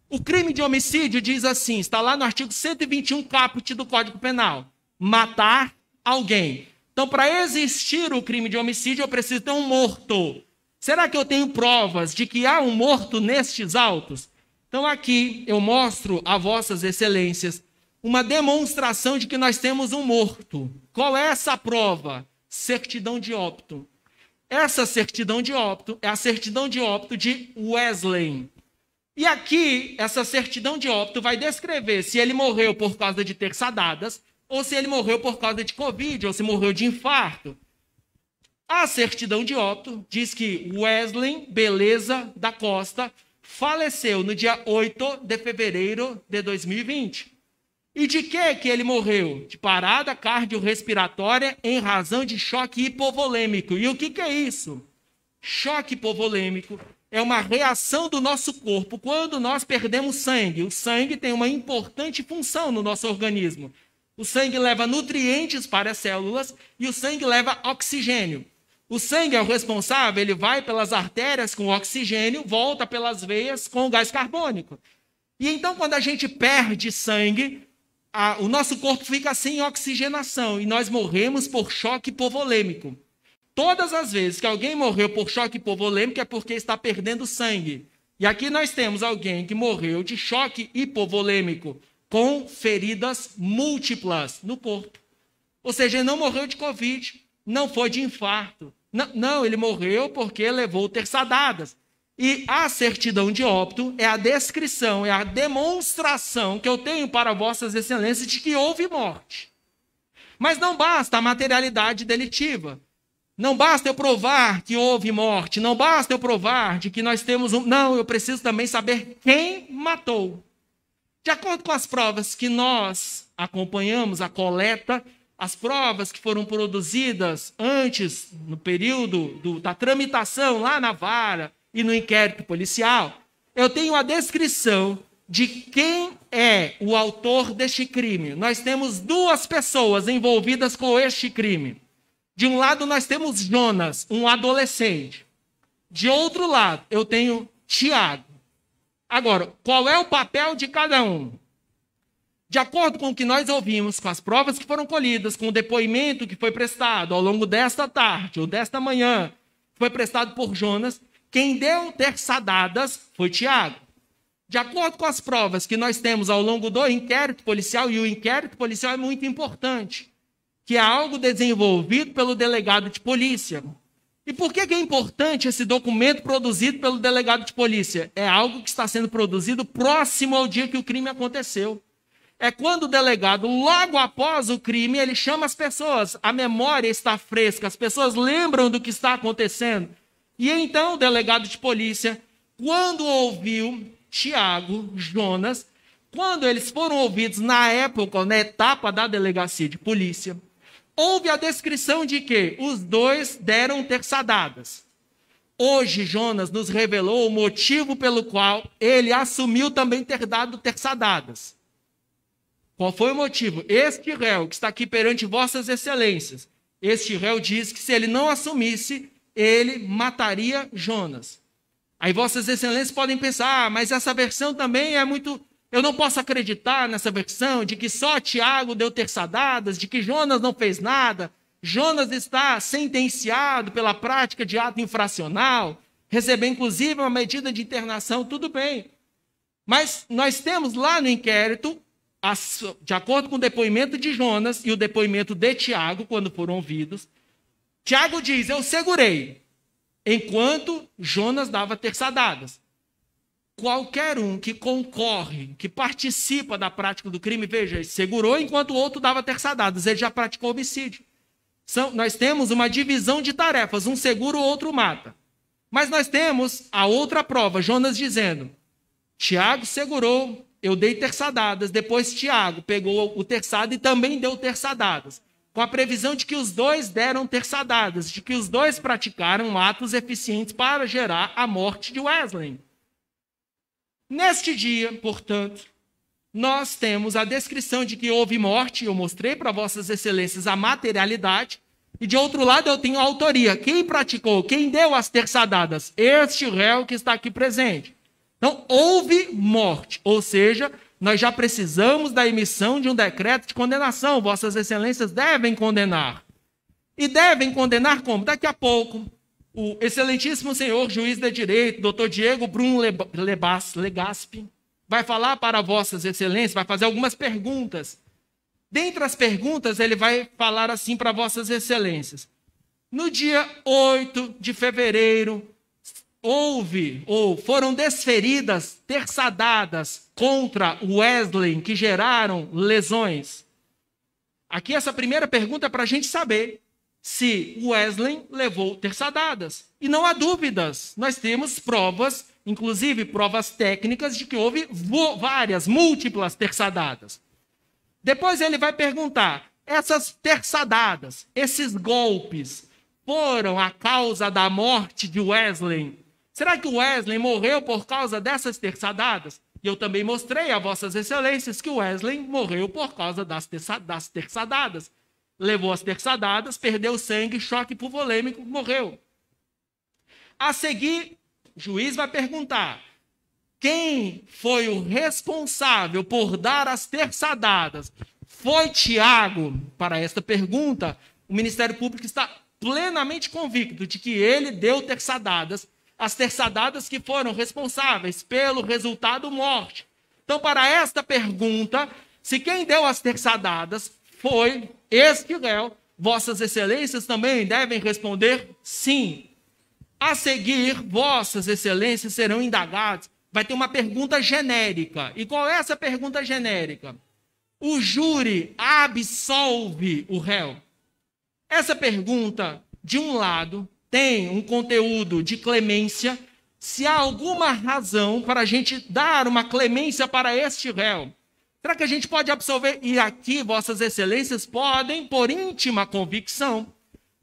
O crime de homicídio diz assim, está lá no artigo 121 caput do Código Penal, matar alguém. Então, para existir o crime de homicídio, eu preciso ter um morto. Será que eu tenho provas de que há um morto nestes autos? Então, aqui eu mostro a vossas excelências uma demonstração de que nós temos um morto. Qual é essa prova? Certidão de óbito. Essa certidão de óbito é a certidão de óbito de Wesley. E aqui, essa certidão de óbito vai descrever se ele morreu por causa de terçadadas, ou se ele morreu por causa de Covid, ou se morreu de infarto. A certidão de óbito diz que Wesley Beleza da Costa faleceu no dia 8 de fevereiro de 2020. E de que ele morreu? De parada cardiorrespiratória em razão de choque hipovolêmico. E o que é isso? Choque hipovolêmico é uma reação do nosso corpo quando nós perdemos sangue. O sangue tem uma importante função no nosso organismo. O sangue leva nutrientes para as células e o sangue leva oxigênio. O sangue é o responsável, ele vai pelas artérias com oxigênio, volta pelas veias com gás carbônico. E então, quando a gente perde sangue, o nosso corpo fica sem oxigenação e nós morremos por choque hipovolêmico. Todas as vezes que alguém morreu por choque hipovolêmico é porque está perdendo sangue. E aqui nós temos alguém que morreu de choque hipovolêmico com feridas múltiplas no corpo. Ou seja, ele não morreu de Covid, não foi de infarto. Não, ele morreu porque levou terçadadas. E a certidão de óbito é a descrição, é a demonstração que eu tenho para vossas excelências de que houve morte. Mas não basta a materialidade delitiva. Não basta eu provar que houve morte. Não basta eu provar de que nós temos um... Não, eu preciso também saber quem matou. De acordo com as provas que nós acompanhamos, a coleta, as provas que foram produzidas antes, no período da tramitação lá na vara e no inquérito policial, eu tenho a descrição de quem é o autor deste crime. Nós temos duas pessoas envolvidas com este crime. De um lado, nós temos Jonas, um adolescente. De outro lado, eu tenho Tiago. Agora, qual é o papel de cada um? De acordo com o que nós ouvimos, com as provas que foram colhidas, com o depoimento que foi prestado ao longo desta tarde ou desta manhã, foi prestado por Jonas, quem deu terçadadas foi Tiago. De acordo com as provas que nós temos ao longo do inquérito policial, e o inquérito policial é muito importante, que é algo desenvolvido pelo delegado de polícia. E por que é importante esse documento produzido pelo delegado de polícia? É algo que está sendo produzido próximo ao dia que o crime aconteceu. É quando o delegado, logo após o crime, ele chama as pessoas, a memória está fresca, as pessoas lembram do que está acontecendo. E então o delegado de polícia, quando ouviu Tiago, Jonas, quando eles foram ouvidos na época, na etapa da delegacia de polícia, houve a descrição de que os dois deram terçadadas. Hoje, Jonas nos revelou o motivo pelo qual ele assumiu também ter dado terçadadas. Qual foi o motivo? Este réu que está aqui perante vossas excelências, este réu diz que se ele não assumisse, ele mataria Jonas. Aí vossas excelências podem pensar, mas essa versão também é muito... Eu não posso acreditar nessa versão de que só Tiago deu terçadadas, de que Jonas não fez nada. Jonas está sentenciado pela prática de ato infracional, recebeu inclusive uma medida de internação, tudo bem. Mas nós temos lá no inquérito, de acordo com o depoimento de Jonas e o depoimento de Tiago, quando foram ouvidos, Tiago diz, eu segurei, enquanto Jonas dava terçadadas. Qualquer um que concorre, que participa da prática do crime, veja, ele segurou enquanto o outro dava terçadadas, ele já praticou homicídio. Nós temos uma divisão de tarefas, um segura, o outro mata. Mas nós temos a outra prova, Jonas dizendo, Tiago segurou, eu dei terçadadas, depois Tiago pegou o terçado e também deu terçadadas, com a previsão de que os dois deram terçadadas, de que os dois praticaram atos eficientes para gerar a morte de Wesley. Neste dia, portanto, nós temos a descrição de que houve morte, eu mostrei para vossas excelências a materialidade, e de outro lado eu tenho a autoria, quem praticou, quem deu as terçadadas, este réu que está aqui presente. Então, houve morte, ou seja, nós já precisamos da emissão de um decreto de condenação, vossas excelências devem condenar. E devem condenar como? Daqui a pouco, o excelentíssimo senhor juiz de direito, doutor Diego Bruno Legaspi, vai falar para vossas excelências, vai fazer algumas perguntas. Dentre as perguntas, ele vai falar assim para vossas excelências. No dia 8 de fevereiro, foram desferidas terçadadas contra Wesley que geraram lesões. Aqui essa primeira pergunta é para a gente saber se Wesley levou terçadadas. E não há dúvidas, nós temos provas, inclusive provas técnicas, de que houve múltiplas terçadadas. Depois ele vai perguntar, essas terçadadas, esses golpes, foram a causa da morte de Wesley? Será que Wesley morreu por causa dessas terçadadas? E eu também mostrei a vossas excelências que Wesley morreu por causa das terçadadas. Levou as terçadadas, perdeu sangue, choque hipovolêmico, morreu. A seguir, o juiz vai perguntar, quem foi o responsável por dar as terçadadas? Foi Tiago? Para esta pergunta, o Ministério Público está plenamente convicto de que ele deu terçadadas, as terçadadas que foram responsáveis pelo resultado morte. Então, para esta pergunta, se quem deu as terçadadas foi este réu, vossas excelências também devem responder sim. A seguir, vossas excelências serão indagadas. Vai ter uma pergunta genérica. E qual é essa pergunta genérica? O júri absolve o réu? Essa pergunta, de um lado, tem um conteúdo de clemência. Se há alguma razão para a gente dar uma clemência para este réu, será que a gente pode absolver? E aqui, vossas excelências podem, por íntima convicção,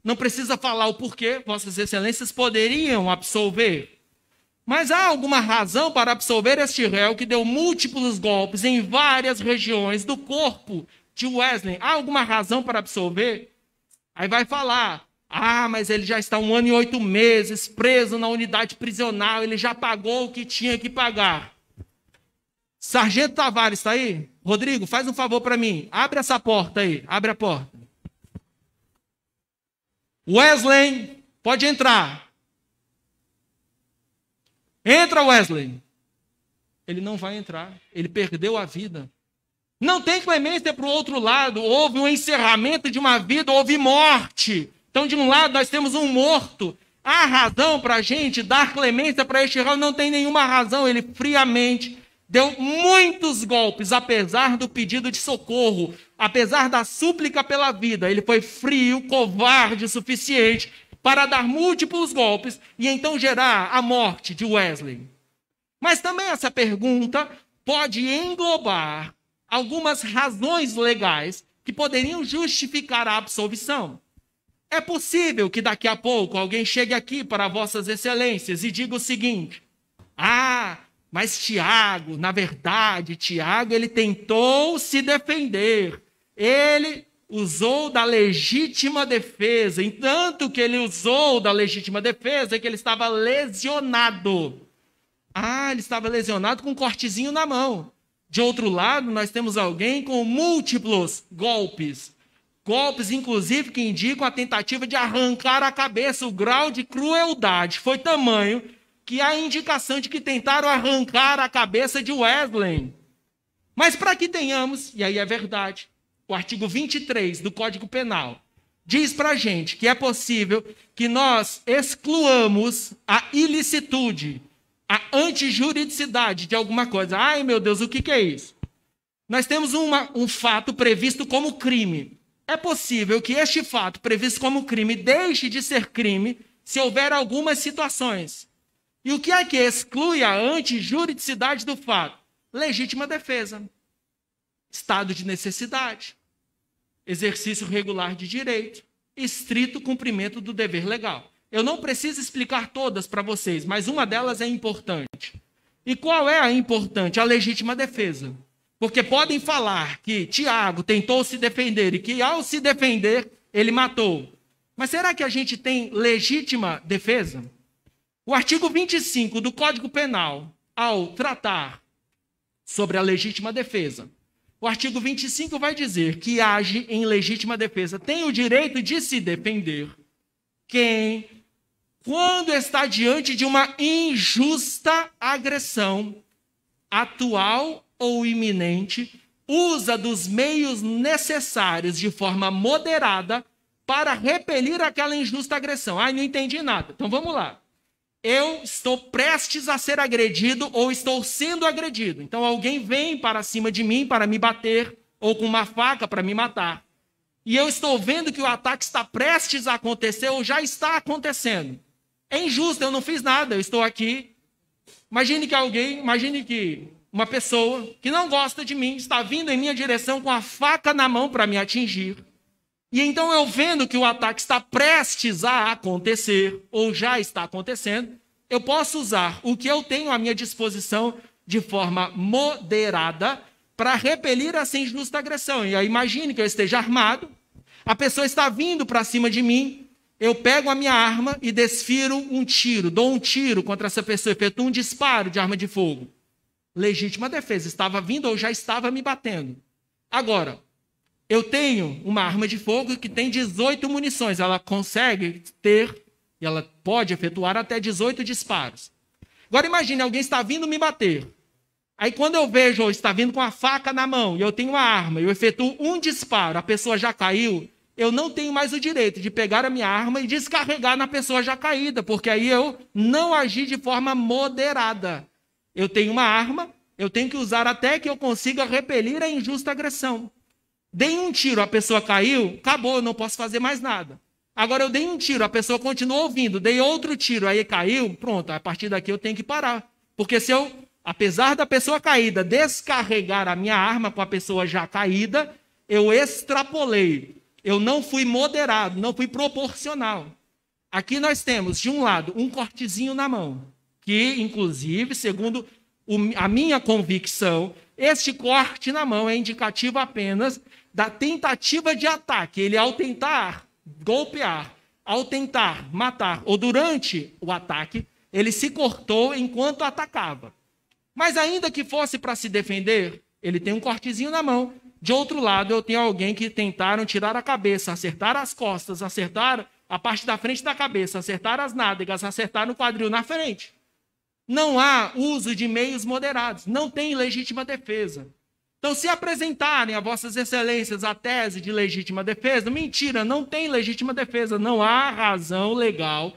não precisa falar o porquê, vossas excelências poderiam absolver. Mas há alguma razão para absolver este réu que deu múltiplos golpes em várias regiões do corpo de Wesley? Há alguma razão para absolver? Aí vai falar, mas ele já está 1 ano e 8 meses preso na unidade prisional, ele já pagou o que tinha que pagar. Sargento Tavares está aí? Rodrigo, faz um favor para mim, abre essa porta aí, abre a porta. Wesley, pode entrar. Entra, Wesley. Ele não vai entrar. Ele perdeu a vida. Não tem clemência para o outro lado. Houve um encerramento de uma vida, houve morte. Então, de um lado, nós temos um morto. Há razão para a gente dar clemência para este réu? Não tem nenhuma razão. Ele friamente deu muitos golpes, apesar do pedido de socorro, apesar da súplica pela vida. Ele foi frio, covarde o suficiente para dar múltiplos golpes e então gerar a morte de Wesley. Mas também essa pergunta pode englobar algumas razões legais que poderiam justificar a absolvição. É possível que daqui a pouco alguém chegue aqui para vossas excelências e diga o seguinte: mas Tiago, na verdade, Tiago, ele tentou se defender. Ele usou da legítima defesa. E tanto que ele usou da legítima defesa que ele estava lesionado. Ele estava lesionado com um cortezinho na mão. De outro lado, nós temos alguém com múltiplos golpes. Golpes, inclusive, que indicam a tentativa de arrancar a cabeça. O grau de crueldade foi tamanho que há indicação de que tentaram arrancar a cabeça de Wesley. Mas para que tenhamos, e aí é verdade, o artigo 23 do Código Penal diz para a gente que é possível que nós excluamos a ilicitude, a antijuridicidade de alguma coisa. Ai, meu Deus, o que é isso? Nós temos um fato previsto como crime. É possível que este fato previsto como crime deixe de ser crime se houver algumas situações. E o que é que exclui a antijuridicidade do fato? Legítima defesa, estado de necessidade, exercício regular de direito, estrito cumprimento do dever legal. Eu não preciso explicar todas para vocês, mas uma delas é importante. E qual é a importante? A legítima defesa. Porque podem falar que Tiago tentou se defender e que, ao se defender, ele matou. Mas será que a gente tem legítima defesa? O artigo 25 do Código Penal, ao tratar sobre a legítima defesa, o artigo 25 vai dizer que age em legítima defesa, tem o direito de se defender quem, quando está diante de uma injusta agressão atual ou iminente, usa dos meios necessários de forma moderada para repelir aquela injusta agressão. Não entendi nada. Então vamos lá. Eu estou prestes a ser agredido ou estou sendo agredido. Então alguém vem para cima de mim para me bater ou com uma faca para me matar. E eu estou vendo que o ataque está prestes a acontecer ou já está acontecendo. É injusto, eu não fiz nada, eu estou aqui. Imagine que uma pessoa que não gosta de mim está vindo em minha direção com a faca na mão para me atingir. E então eu vendo que o ataque está prestes a acontecer, ou já está acontecendo, eu posso usar o que eu tenho à minha disposição de forma moderada para repelir essa injusta agressão. E aí imagine que eu esteja armado, a pessoa está vindo para cima de mim, eu pego a minha arma e desfiro um tiro, dou um tiro contra essa pessoa, efetuo um disparo de arma de fogo. Legítima defesa, estava vindo ou já estava me batendo. Agora, eu tenho uma arma de fogo que tem 18 munições. Ela consegue ter, e ela pode efetuar até 18 disparos. Agora imagine, alguém está vindo me bater. Aí quando eu vejo, ou está vindo com a faca na mão, e eu tenho uma arma, eu efetuo um disparo, a pessoa já caiu, eu não tenho mais o direito de pegar a minha arma e descarregar na pessoa já caída, porque aí eu não agi de forma moderada. Eu tenho uma arma, eu tenho que usar até que eu consiga repelir a injusta agressão. Dei um tiro, a pessoa caiu, acabou, eu não posso fazer mais nada. Agora eu dei um tiro, a pessoa continuou ouvindo, dei outro tiro, aí caiu, pronto, a partir daqui eu tenho que parar. Porque se eu, apesar da pessoa caída, descarregar a minha arma com a pessoa já caída, eu extrapolei. Eu não fui moderado, não fui proporcional. Aqui nós temos, de um lado, um cortezinho na mão, que, inclusive, segundo a minha convicção, este corte na mão é indicativo apenas da tentativa de ataque. Ele, ao tentar golpear, ao tentar matar, ou durante o ataque, ele se cortou enquanto atacava. Mas ainda que fosse para se defender, ele tem um cortezinho na mão. De outro lado, eu tenho alguém que tentaram tirar a cabeça, acertar as costas, acertar a parte da frente da cabeça, acertar as nádegas, acertar no quadril na frente. Não há uso de meios moderados, não tem legítima defesa. Então, se apresentarem a vossas excelências a tese de legítima defesa, mentira, não tem legítima defesa, não há razão legal.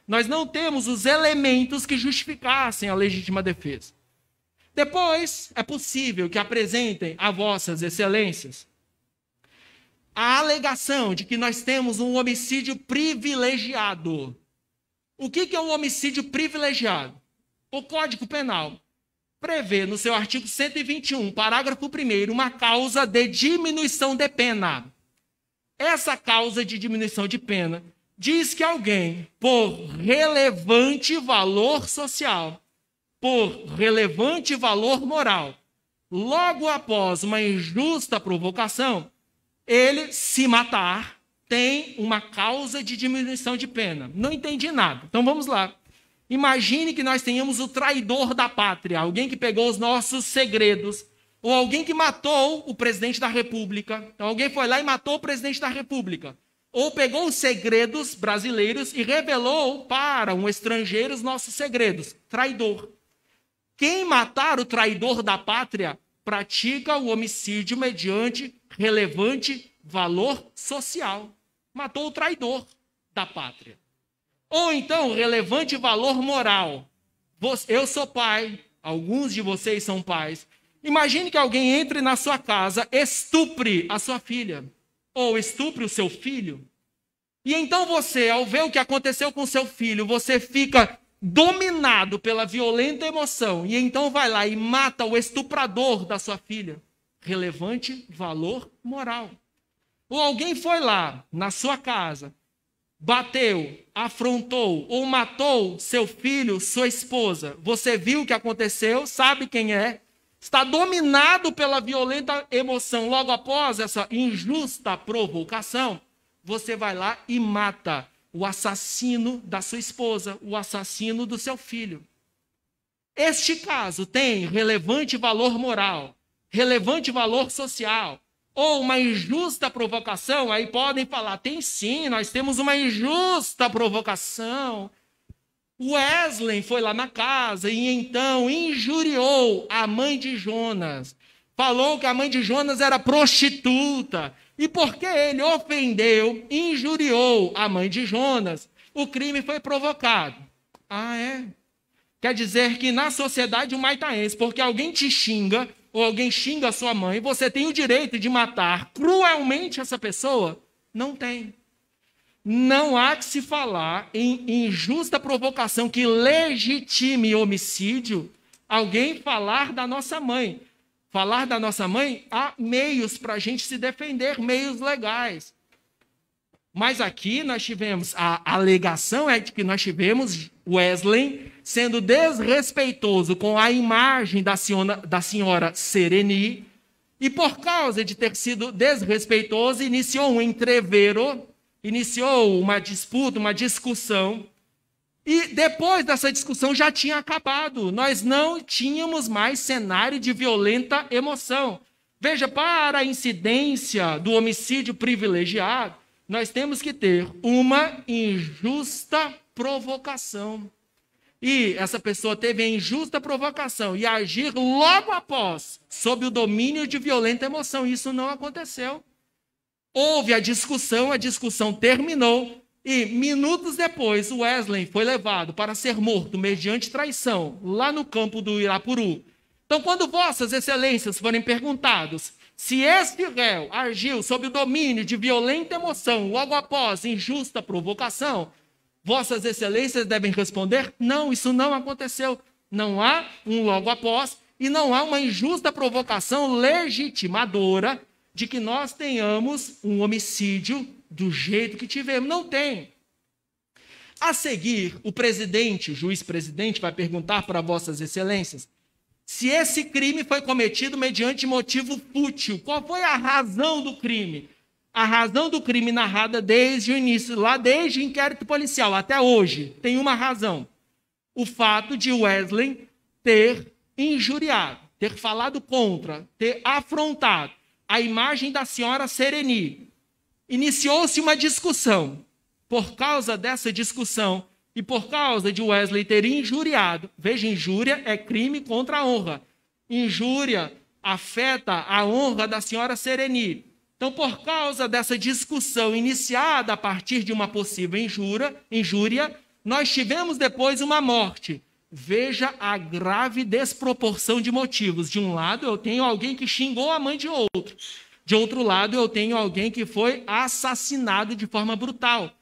Nós não temos os elementos que justificassem a legítima defesa. Depois, é possível que apresentem a vossas excelências a alegação de que nós temos um homicídio privilegiado. O que é um homicídio privilegiado? O Código Penal prevê no seu artigo 121, parágrafo 1º, uma causa de diminuição de pena. essa causa de diminuição de pena diz que alguém, por relevante valor social, por relevante valor moral, logo após uma injusta provocação, ele se matar, tem uma causa de diminuição de pena. Não entendi nada. Então vamos lá. Imagine que nós tenhamos o traidor da pátria, alguém que pegou os nossos segredos, ou alguém que matou o presidente da República. Então alguém foi lá e matou o presidente da República. Ou pegou os segredos brasileiros e revelou para um estrangeiro os nossos segredos. Traidor. Quem matar o traidor da pátria pratica o homicídio mediante relevante valor social. Matou o traidor da pátria. Ou então, relevante valor moral. Eu sou pai, alguns de vocês são pais. Imagine que alguém entre na sua casa, estupre a sua filha, ou estupre o seu filho. E então você, ao ver o que aconteceu com o seu filho, você fica dominado pela violenta emoção, e então vai lá e mata o estuprador da sua filha. Relevante valor moral. Ou alguém foi lá na sua casa, bateu, afrontou ou matou seu filho, sua esposa. Você viu o que aconteceu, sabe quem é, está dominado pela violenta emoção. Logo após essa injusta provocação, você vai lá e mata o assassino da sua esposa, o assassino do seu filho. Este caso tem relevante valor moral, relevante valor social, ou uma injusta provocação. Aí podem falar, tem sim, nós temos uma injusta provocação. Wesley foi lá na casa e então injuriou a mãe de Jonas. Falou que a mãe de Jonas era prostituta. E porque ele ofendeu, injuriou a mãe de Jonas, o crime foi provocado. Ah, é? Quer dizer que na sociedade humaitaense, porque alguém te xinga, ou alguém xinga a sua mãe, você tem o direito de matar cruelmente essa pessoa? Não tem. Não há que se falar em injusta provocação que legitime homicídio, alguém falar da nossa mãe. Falar da nossa mãe, há meios para a gente se defender, meios legais. Mas aqui nós tivemos, a alegação é de que nós tivemos Wesley sendo desrespeitoso com a imagem da senhora Sereni, e por causa de ter sido desrespeitoso, iniciou um entrevero, iniciou uma disputa, uma discussão, e depois dessa discussão já tinha acabado. Nós não tínhamos mais cenário de violenta emoção. Veja, para a incidência do homicídio privilegiado, nós temos que ter uma injusta provocação. E essa pessoa teve a injusta provocação e agir logo após, sob o domínio de violenta emoção. Isso não aconteceu. Houve a discussão terminou, e minutos depois o Wesley foi levado para ser morto mediante traição, lá no campo do Irapuru. Então, quando vossas excelências forem perguntados se este réu agiu sob o domínio de violenta emoção logo após injusta provocação, vossas excelências devem responder, não, isso não aconteceu. Não há um logo após e não há uma injusta provocação legitimadora de que nós tenhamos um homicídio do jeito que tivemos. Não tem. A seguir, o presidente, o juiz-presidente, vai perguntar para vossas excelências se esse crime foi cometido mediante motivo fútil. Qual foi a razão do crime? A razão do crime narrada desde o início, lá desde o inquérito policial até hoje, tem uma razão. O fato de Wesley ter injuriado, ter falado contra, ter afrontado a imagem da senhora Sereni. Iniciou-se uma discussão. Por causa dessa discussão e por causa de Wesley ter injuriado, veja, injúria é crime contra a honra. Injúria afeta a honra da senhora Sereni. Então, por causa dessa discussão iniciada a partir de uma possível injúria, nós tivemos depois uma morte. Veja a grave desproporção de motivos. De um lado, eu tenho alguém que xingou a mãe de outro. De outro lado, eu tenho alguém que foi assassinado de forma brutal.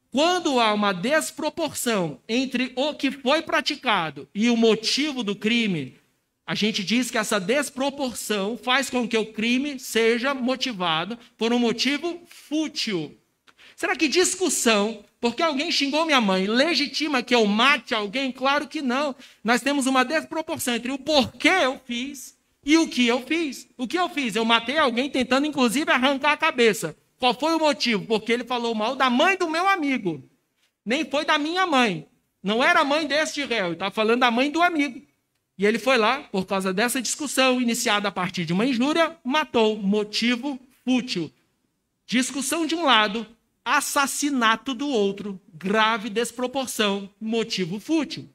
Quando há uma desproporção entre o que foi praticado e o motivo do crime, A gente diz que essa desproporção faz com que o crime seja motivado por um motivo fútil. Será que discussão, porque alguém xingou minha mãe, legitima que eu mate alguém? Claro que não. Nós temos uma desproporção entre o porquê eu fiz e o que eu fiz. O que eu fiz? Eu matei alguém tentando, inclusive, arrancar a cabeça. Qual foi o motivo? Porque ele falou mal da mãe do meu amigo. Nem foi da minha mãe. Não era a mãe deste réu. Ele estava falando da mãe do amigo. E ele foi lá, por causa dessa discussão, iniciada a partir de uma injúria, matou. Motivo fútil. Discussão de um lado, assassinato do outro. Grave desproporção. Motivo fútil.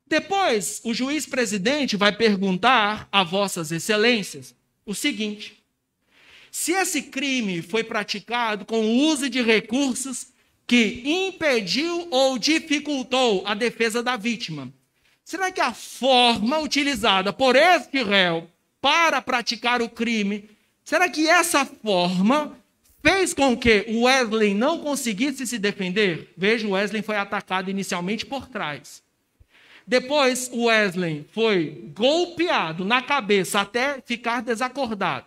Depois, o juiz presidente vai perguntar a vossas excelências o seguinte: se esse crime foi praticado com o uso de recursos que impediu ou dificultou a defesa da vítima, será que a forma utilizada por este réu para praticar o crime, será que essa forma fez com que o Wesley não conseguisse se defender? Veja, o Wesley foi atacado inicialmente por trás. Depois, o Wesley foi golpeado na cabeça até ficar desacordado.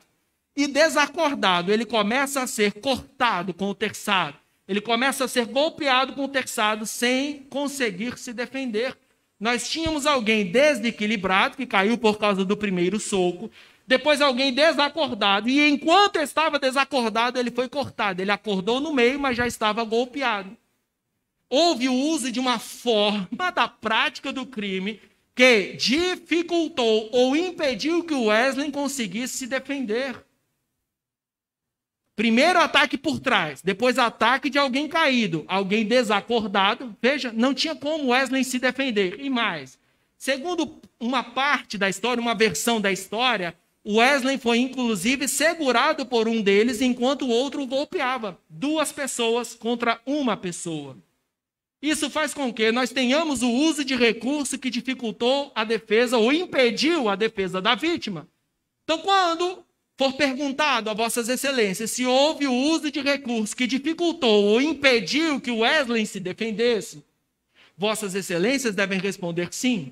E desacordado, ele começa a ser cortado com o terçado. Ele começa a ser golpeado com o terçado sem conseguir se defender. Nós tínhamos alguém desequilibrado, que caiu por causa do primeiro soco. Depois alguém desacordado. E enquanto estava desacordado, ele foi cortado. Ele acordou no meio, mas já estava golpeado. Houve o uso de uma forma da prática do crime que dificultou ou impediu que o Wesley conseguisse se defender. Primeiro ataque por trás, depois ataque de alguém caído, alguém desacordado. Veja, não tinha como Wesley se defender. E mais, segundo uma parte da história, uma versão da história, Wesley foi inclusive segurado por um deles enquanto o outro o golpeava. 2 pessoas contra 1 pessoa. Isso faz com que nós tenhamos o uso de recurso que dificultou a defesa ou impediu a defesa da vítima. Então, quando for perguntado a vossas excelências se houve o uso de recurso que dificultou ou impediu que o Wesley se defendesse, vossas excelências devem responder sim.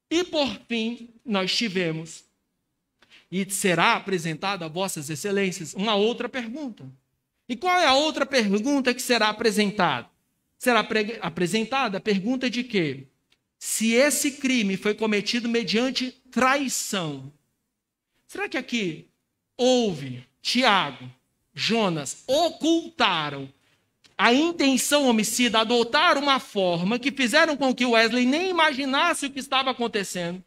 E, por fim, nós tivemos, e será apresentada a vossas excelências, uma outra pergunta. E qual é a outra pergunta que será apresentada? Será apresentada a pergunta de que, se esse crime foi cometido mediante traição, será que aqui houve, Tiago, Jonas, ocultaram a intenção homicida, adotaram uma forma que fizeram com que Wesley nem imaginasse o que estava acontecendo?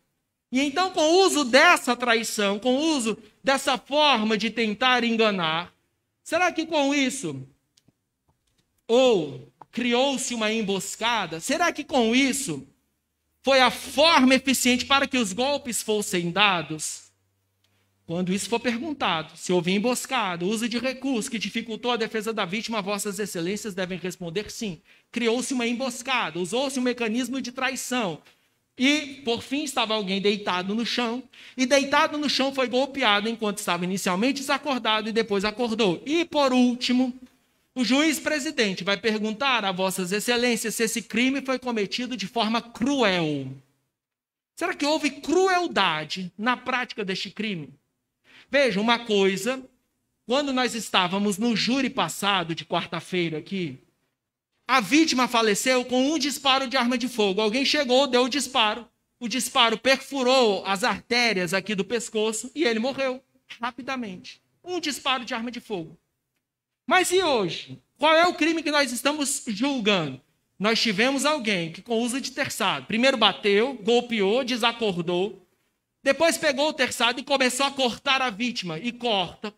E então, com o uso dessa traição, com o uso dessa forma de tentar enganar, será que com isso, ou criou-se uma emboscada? Será que com isso foi a forma eficiente para que os golpes fossem dados? Quando isso for perguntado, se houve emboscada, uso de recurso que dificultou a defesa da vítima, vossas excelências devem responder sim. Criou-se uma emboscada, usou-se um mecanismo de traição. E, por fim, estava alguém deitado no chão, e deitado no chão foi golpeado enquanto estava inicialmente desacordado e depois acordou. E, por último, o juiz presidente vai perguntar a vossas excelências se esse crime foi cometido de forma cruel. Será que houve crueldade na prática deste crime? Veja, uma coisa, quando nós estávamos no júri passado, de quarta-feira aqui, a vítima faleceu com um disparo de arma de fogo. Alguém chegou, deu o disparo perfurou as artérias aqui do pescoço e ele morreu rapidamente. Um disparo de arma de fogo. Mas e hoje? Qual é o crime que nós estamos julgando? Nós tivemos alguém que, com uso de terçado, primeiro bateu, golpeou, desacordou, depois pegou o terçado e começou a cortar a vítima. E corta,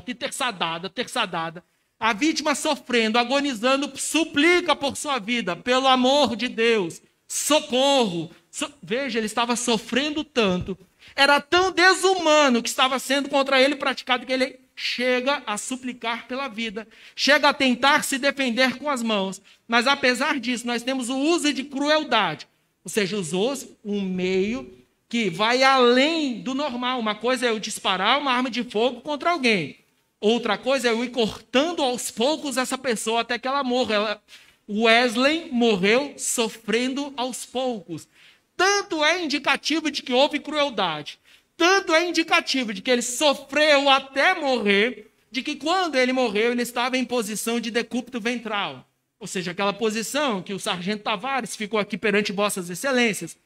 e terçadada. A vítima sofrendo, agonizando, suplica por sua vida, pelo amor de Deus, socorro. Veja, ele estava sofrendo tanto, era tão desumano que estava sendo contra ele praticado que ele chega a suplicar pela vida, chega a tentar se defender com as mãos. Mas apesar disso, nós temos o uso de crueldade, ou seja, usou-se um meio que vai além do normal. Uma coisa é eu disparar uma arma de fogo contra alguém. Outra coisa é eu ir cortando aos poucos essa pessoa até que ela morra. Wesley morreu sofrendo aos poucos. tanto é indicativo de que houve crueldade, tanto é indicativo de que ele sofreu até morrer, de que quando ele morreu, ele estava em posição de decúbito ventral. Ou seja, aquela posição que o sargento Tavares ficou aqui perante vossas excelências,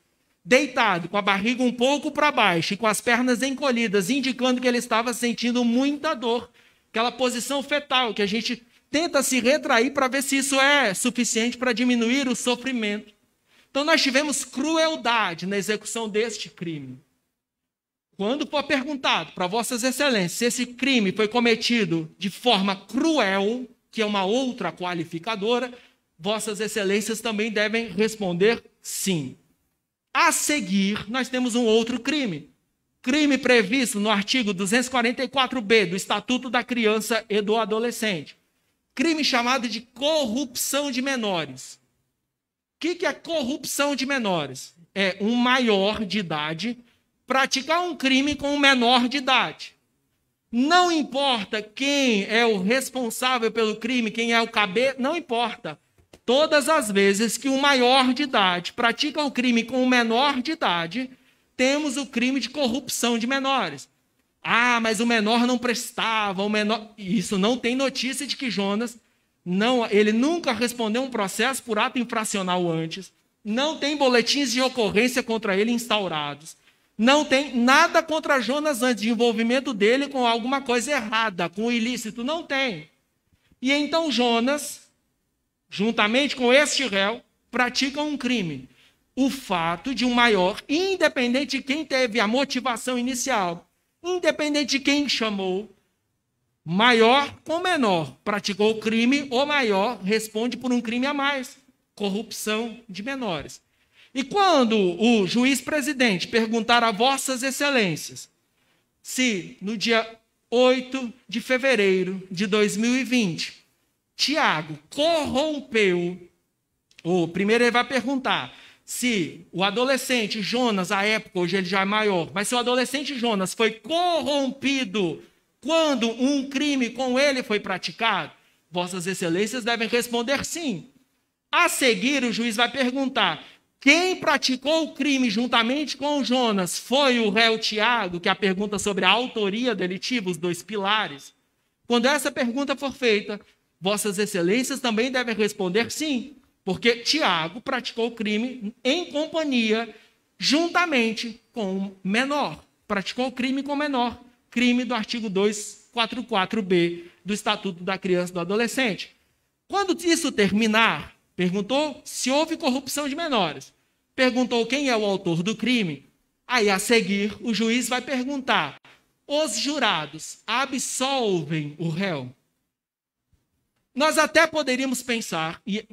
deitado, com a barriga um pouco para baixo e com as pernas encolhidas, indicando que ele estava sentindo muita dor. Aquela posição fetal, que a gente tenta se retrair para ver se isso é suficiente para diminuir o sofrimento. Então, nós tivemos crueldade na execução deste crime. Quando for perguntado para vossas excelências se esse crime foi cometido de forma cruel, que é uma outra qualificadora, vossas excelências também devem responder sim. A seguir, nós temos um outro crime. Crime previsto no artigo 244b do Estatuto da Criança e do Adolescente. Crime chamado de corrupção de menores. O que é corrupção de menores? É um maior de idade praticar um crime com um menor de idade. Não importa quem é o responsável pelo crime, quem é o cabeça, não importa. Todas as vezes que um maior de idade pratica o crime com um menor de idade, temos o crime de corrupção de menores. Ah, mas o menor não prestava, o menor... Isso não tem notícia de que Jonas, ele nunca respondeu um processo por ato infracional antes, não tem boletins de ocorrência contra ele instaurados, não tem nada contra Jonas antes de envolvimento dele com alguma coisa errada, com o ilícito, não tem. E então Jonas, juntamente com este réu, praticam um crime. O fato de um maior, independente de quem teve a motivação inicial, independente de quem chamou, maior com menor praticou o crime, o maior responde por um crime a mais, corrupção de menores. E quando o juiz-presidente perguntar a vossas excelências se no dia 8 de fevereiro de 2020, Tiago corrompeu, ou primeiro ele vai perguntar se o adolescente Jonas, à época, hoje ele já é maior, mas se o adolescente Jonas foi corrompido quando um crime com ele foi praticado, vossas excelências devem responder sim. A seguir, o juiz vai perguntar: quem praticou o crime juntamente com Jonas foi o réu Tiago, que é a pergunta sobre a autoria delitiva, os dois pilares. Quando essa pergunta for feita, vossas excelências também devem responder sim, porque Tiago praticou o crime em companhia, juntamente com o menor. Praticou o crime com o menor, crime do artigo 244b do Estatuto da Criança e do Adolescente. Quando isso terminar, perguntou se houve corrupção de menores. Perguntou quem é o autor do crime. Aí, a seguir, o juiz vai perguntar: os jurados absolvem o réu? Nós até poderíamos pensar, e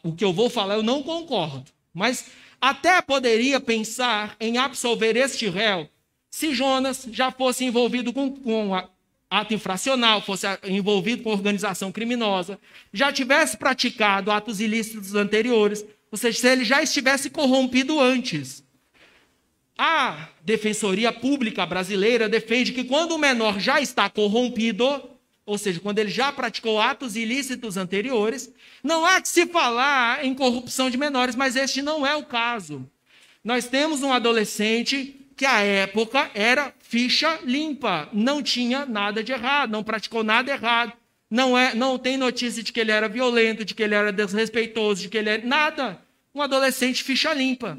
o que eu vou falar eu não concordo, mas até poderia pensar em absolver este réu se Jonas já fosse envolvido com ato infracional, fosse envolvido com organização criminosa, já tivesse praticado atos ilícitos anteriores, ou seja, se ele já estivesse corrompido antes. A Defensoria Pública Brasileira defende que quando o menor já está corrompido, ou seja, quando ele já praticou atos ilícitos anteriores, não há que se falar em corrupção de menores, mas este não é o caso. Nós temos um adolescente que à época era ficha limpa, não tinha nada de errado, não praticou nada errado, não tem notícia de que ele era violento, de que ele era desrespeitoso, de que ele era nada. Um adolescente ficha limpa.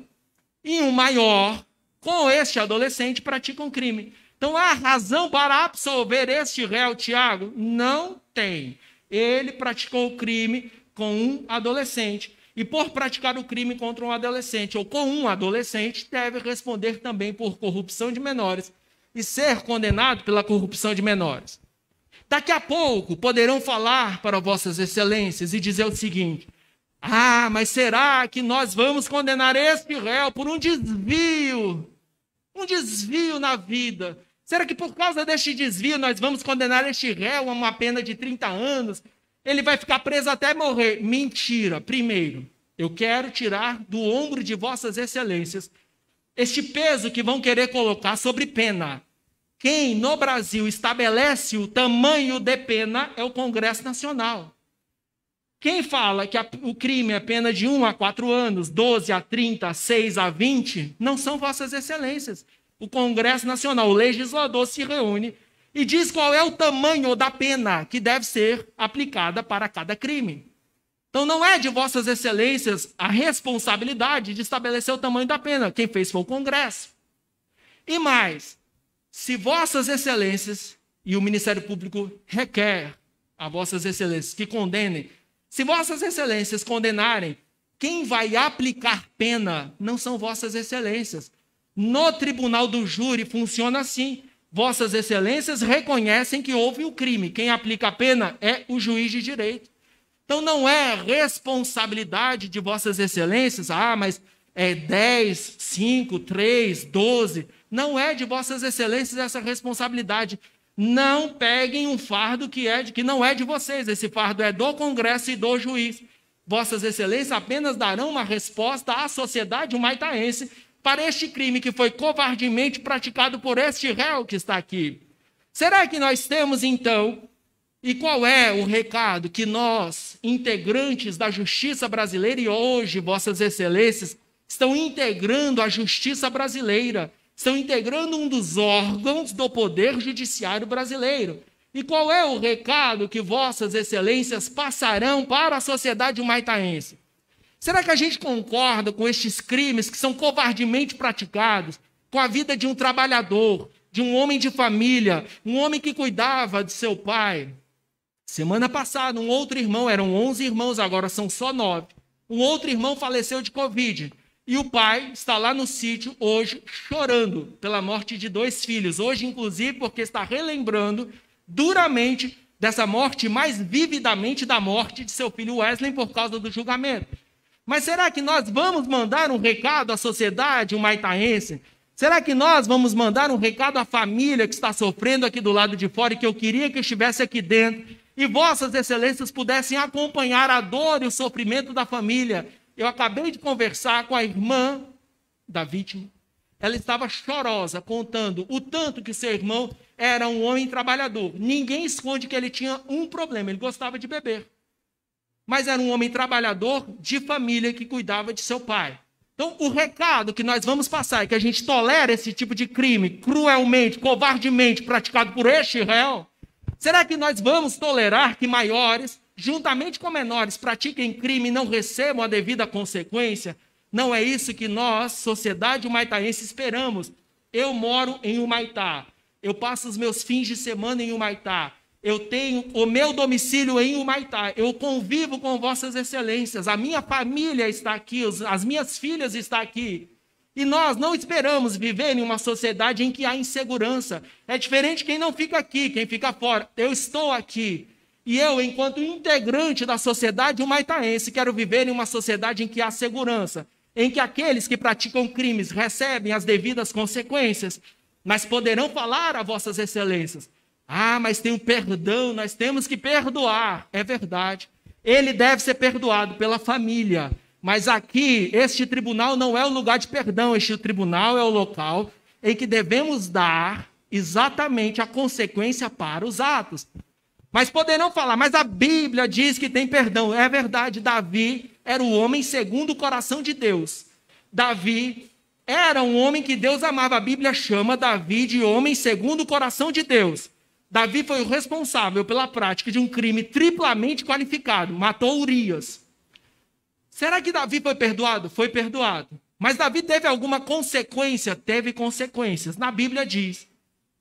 E um maior, com este adolescente, pratica um crime. Então, há razão para absolver este réu, Tiago? Não tem. Ele praticou o crime com um adolescente. E por praticar o crime contra um adolescente ou com um adolescente, deve responder também por corrupção de menores e ser condenado pela corrupção de menores. Daqui a pouco poderão falar para vossas excelências e dizer o seguinte: ah, mas será que nós vamos condenar este réu por um desvio na vida? Será que por causa deste desvio nós vamos condenar este réu a uma pena de 30 anos? Ele vai ficar preso até morrer. Mentira. Primeiro, eu quero tirar do ombro de vossas excelências este peso que vão querer colocar sobre pena. Quem no Brasil estabelece o tamanho de pena é o Congresso Nacional. Quem fala que o crime é pena de 1 a 4 anos, 12 a 30, 6 a 20, não são vossas excelências. O Congresso Nacional, o legislador, se reúne e diz qual é o tamanho da pena que deve ser aplicada para cada crime. Então não é de vossas excelências a responsabilidade de estabelecer o tamanho da pena. Quem fez foi o Congresso. E mais, se vossas excelências e o Ministério Público requer a vossas excelências que condenem, se vossas excelências condenarem, quem vai aplicar pena não são vossas excelências. No tribunal do júri funciona assim. Vossas excelências reconhecem que houve o crime. Quem aplica a pena é o juiz de direito. Então não é responsabilidade de vossas excelências, mas é 10, 5, 3, 12. Não é de vossas excelências essa responsabilidade. Não peguem um fardo que não é de vocês. Esse fardo é do Congresso e do juiz. Vossas excelências apenas darão uma resposta à sociedade humaitaense para este crime que foi covardemente praticado por este réu que está aqui. Será que nós temos, então, e qual é o recado que nós, integrantes da justiça brasileira, e hoje vossas excelências estão integrando a justiça brasileira, estão integrando um dos órgãos do Poder Judiciário brasileiro. E qual é o recado que vossas excelências passarão para a sociedade humaitaense? Será que a gente concorda com estes crimes que são covardemente praticados com a vida de um trabalhador, de um homem de família, um homem que cuidava de seu pai? Semana passada, um outro irmão, eram 11 irmãos, agora são só 9. Um outro irmão faleceu de Covid. E o pai está lá no sítio hoje chorando pela morte de 2 filhos. Hoje, inclusive, porque está relembrando duramente dessa morte, mais vividamente da morte de seu filho Wesley por causa do julgamento. Mas será que nós vamos mandar um recado à sociedade humaitaense? Será que nós vamos mandar um recado à família que está sofrendo aqui do lado de fora e que eu queria que estivesse aqui dentro? E vossas excelências pudessem acompanhar a dor e o sofrimento da família. Eu acabei de conversar com a irmã da vítima. Ela estava chorosa, contando o tanto que seu irmão era um homem trabalhador. Ninguém esconde que ele tinha um problema, ele gostava de beber. Mas era um homem trabalhador de família que cuidava de seu pai. Então, o recado que nós vamos passar é que a gente tolera esse tipo de crime cruelmente, covardemente praticado por este réu. Será que nós vamos tolerar que maiores, juntamente com menores, pratiquem crime e não recebam a devida consequência? Não é isso que nós, sociedade humaitaense, esperamos. Eu moro em Humaitá. Eu passo os meus fins de semana em Humaitá. Eu tenho o meu domicílio em Humaitá. Eu convivo com vossas excelências. A minha família está aqui, as minhas filhas estão aqui. E nós não esperamos viver em uma sociedade em que há insegurança. É diferente quem não fica aqui, quem fica fora. Eu estou aqui. E eu, enquanto integrante da sociedade humaitaense, quero viver em uma sociedade em que há segurança, em que aqueles que praticam crimes recebem as devidas consequências, mas poderão falar a vossas excelências. Mas tem o perdão, nós temos que perdoar. É verdade. Ele deve ser perdoado pela família. Mas aqui, este tribunal não é o lugar de perdão. Este tribunal é o local em que devemos dar exatamente a consequência para os atos. Mas poderão falar, mas a Bíblia diz que tem perdão. É verdade, Davi era o homem segundo o coração de Deus. Davi era um homem que Deus amava. A Bíblia chama Davi de homem segundo o coração de Deus. Davi foi o responsável pela prática de um crime triplamente qualificado. Matou Urias. Será que Davi foi perdoado? Foi perdoado. Mas Davi teve alguma consequência? Teve consequências. Na Bíblia diz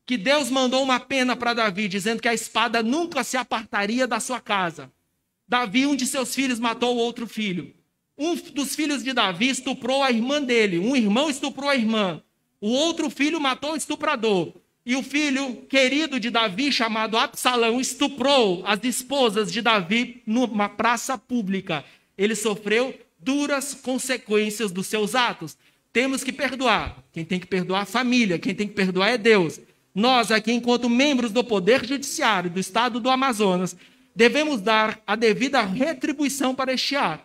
que Deus mandou uma pena para Davi, dizendo que a espada nunca se apartaria da sua casa. Davi, um de seus filhos, matou o outro filho. Um dos filhos de Davi estuprou a irmã dele. Um irmão estuprou a irmã. O outro filho matou o estuprador. E o filho querido de Davi, chamado Absalão, estuprou as esposas de Davi numa praça pública. Ele sofreu duras consequências dos seus atos. Temos que perdoar. Quem tem que perdoar é a família, quem tem que perdoar é Deus. Nós aqui, enquanto membros do Poder Judiciário do Estado do Amazonas, devemos dar a devida retribuição para este ato,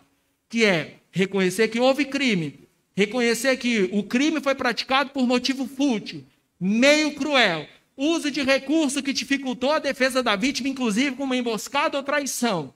que é reconhecer que houve crime, reconhecer que o crime foi praticado por motivo fútil, meio cruel, uso de recurso que dificultou a defesa da vítima, inclusive com uma emboscada ou traição.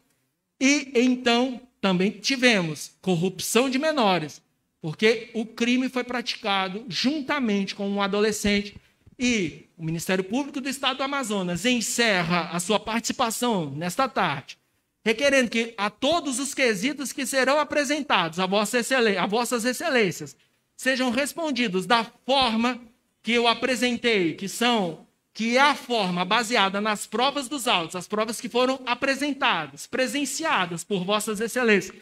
E então também tivemos corrupção de menores, porque o crime foi praticado juntamente com um adolescente e o Ministério Público do Estado do Amazonas encerra a sua participação nesta tarde, requerendo que a todos os quesitos que serão apresentados a vossas excelências sejam respondidos da forma que eu apresentei, que é a forma baseada nas provas dos autos, as provas que foram apresentadas, presenciadas por vossas excelências.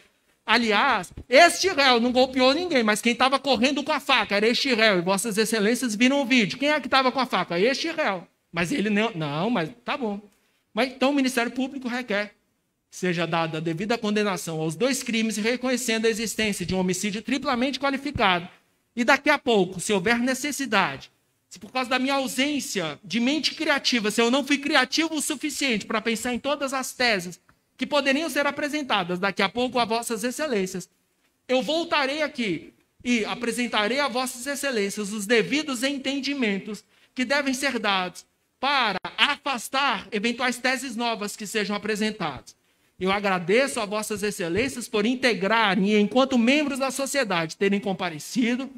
Aliás, este réu não golpeou ninguém, mas quem estava correndo com a faca era este réu, e vossas excelências viram o vídeo. Quem é que estava com a faca? Este réu. Mas ele não, mas tá bom. Mas então o Ministério Público requer que seja dada a devida condenação aos 2 crimes, reconhecendo a existência de um homicídio triplamente qualificado. E daqui a pouco, se houver necessidade, se por causa da minha ausência de mente criativa, se eu não fui criativo o suficiente para pensar em todas as teses que poderiam ser apresentadas daqui a pouco a vossas excelências, eu voltarei aqui e apresentarei a vossas excelências os devidos entendimentos que devem ser dados para afastar eventuais teses novas que sejam apresentadas. Eu agradeço a vossas excelências por integrarem e, enquanto membros da sociedade, terem comparecido,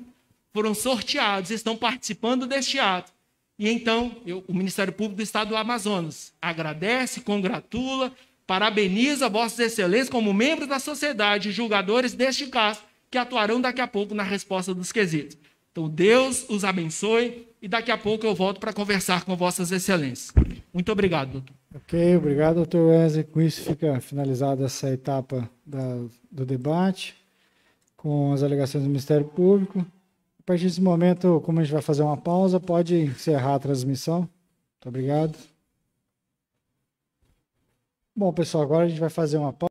foram sorteados, estão participando deste ato. E então, o Ministério Público do Estado do Amazonas agradece, congratula, parabeniza vossas excelências como membros da sociedade, julgadores deste caso, que atuarão daqui a pouco na resposta dos quesitos. Então, Deus os abençoe e daqui a pouco eu volto para conversar com vossas excelências. Muito obrigado, doutor. Ok, obrigado, doutor Wesley. Com isso fica finalizada essa etapa do debate com as alegações do Ministério Público. A partir desse momento, como a gente vai fazer uma pausa, pode encerrar a transmissão. Muito obrigado. Bom, pessoal, agora a gente vai fazer uma pausa.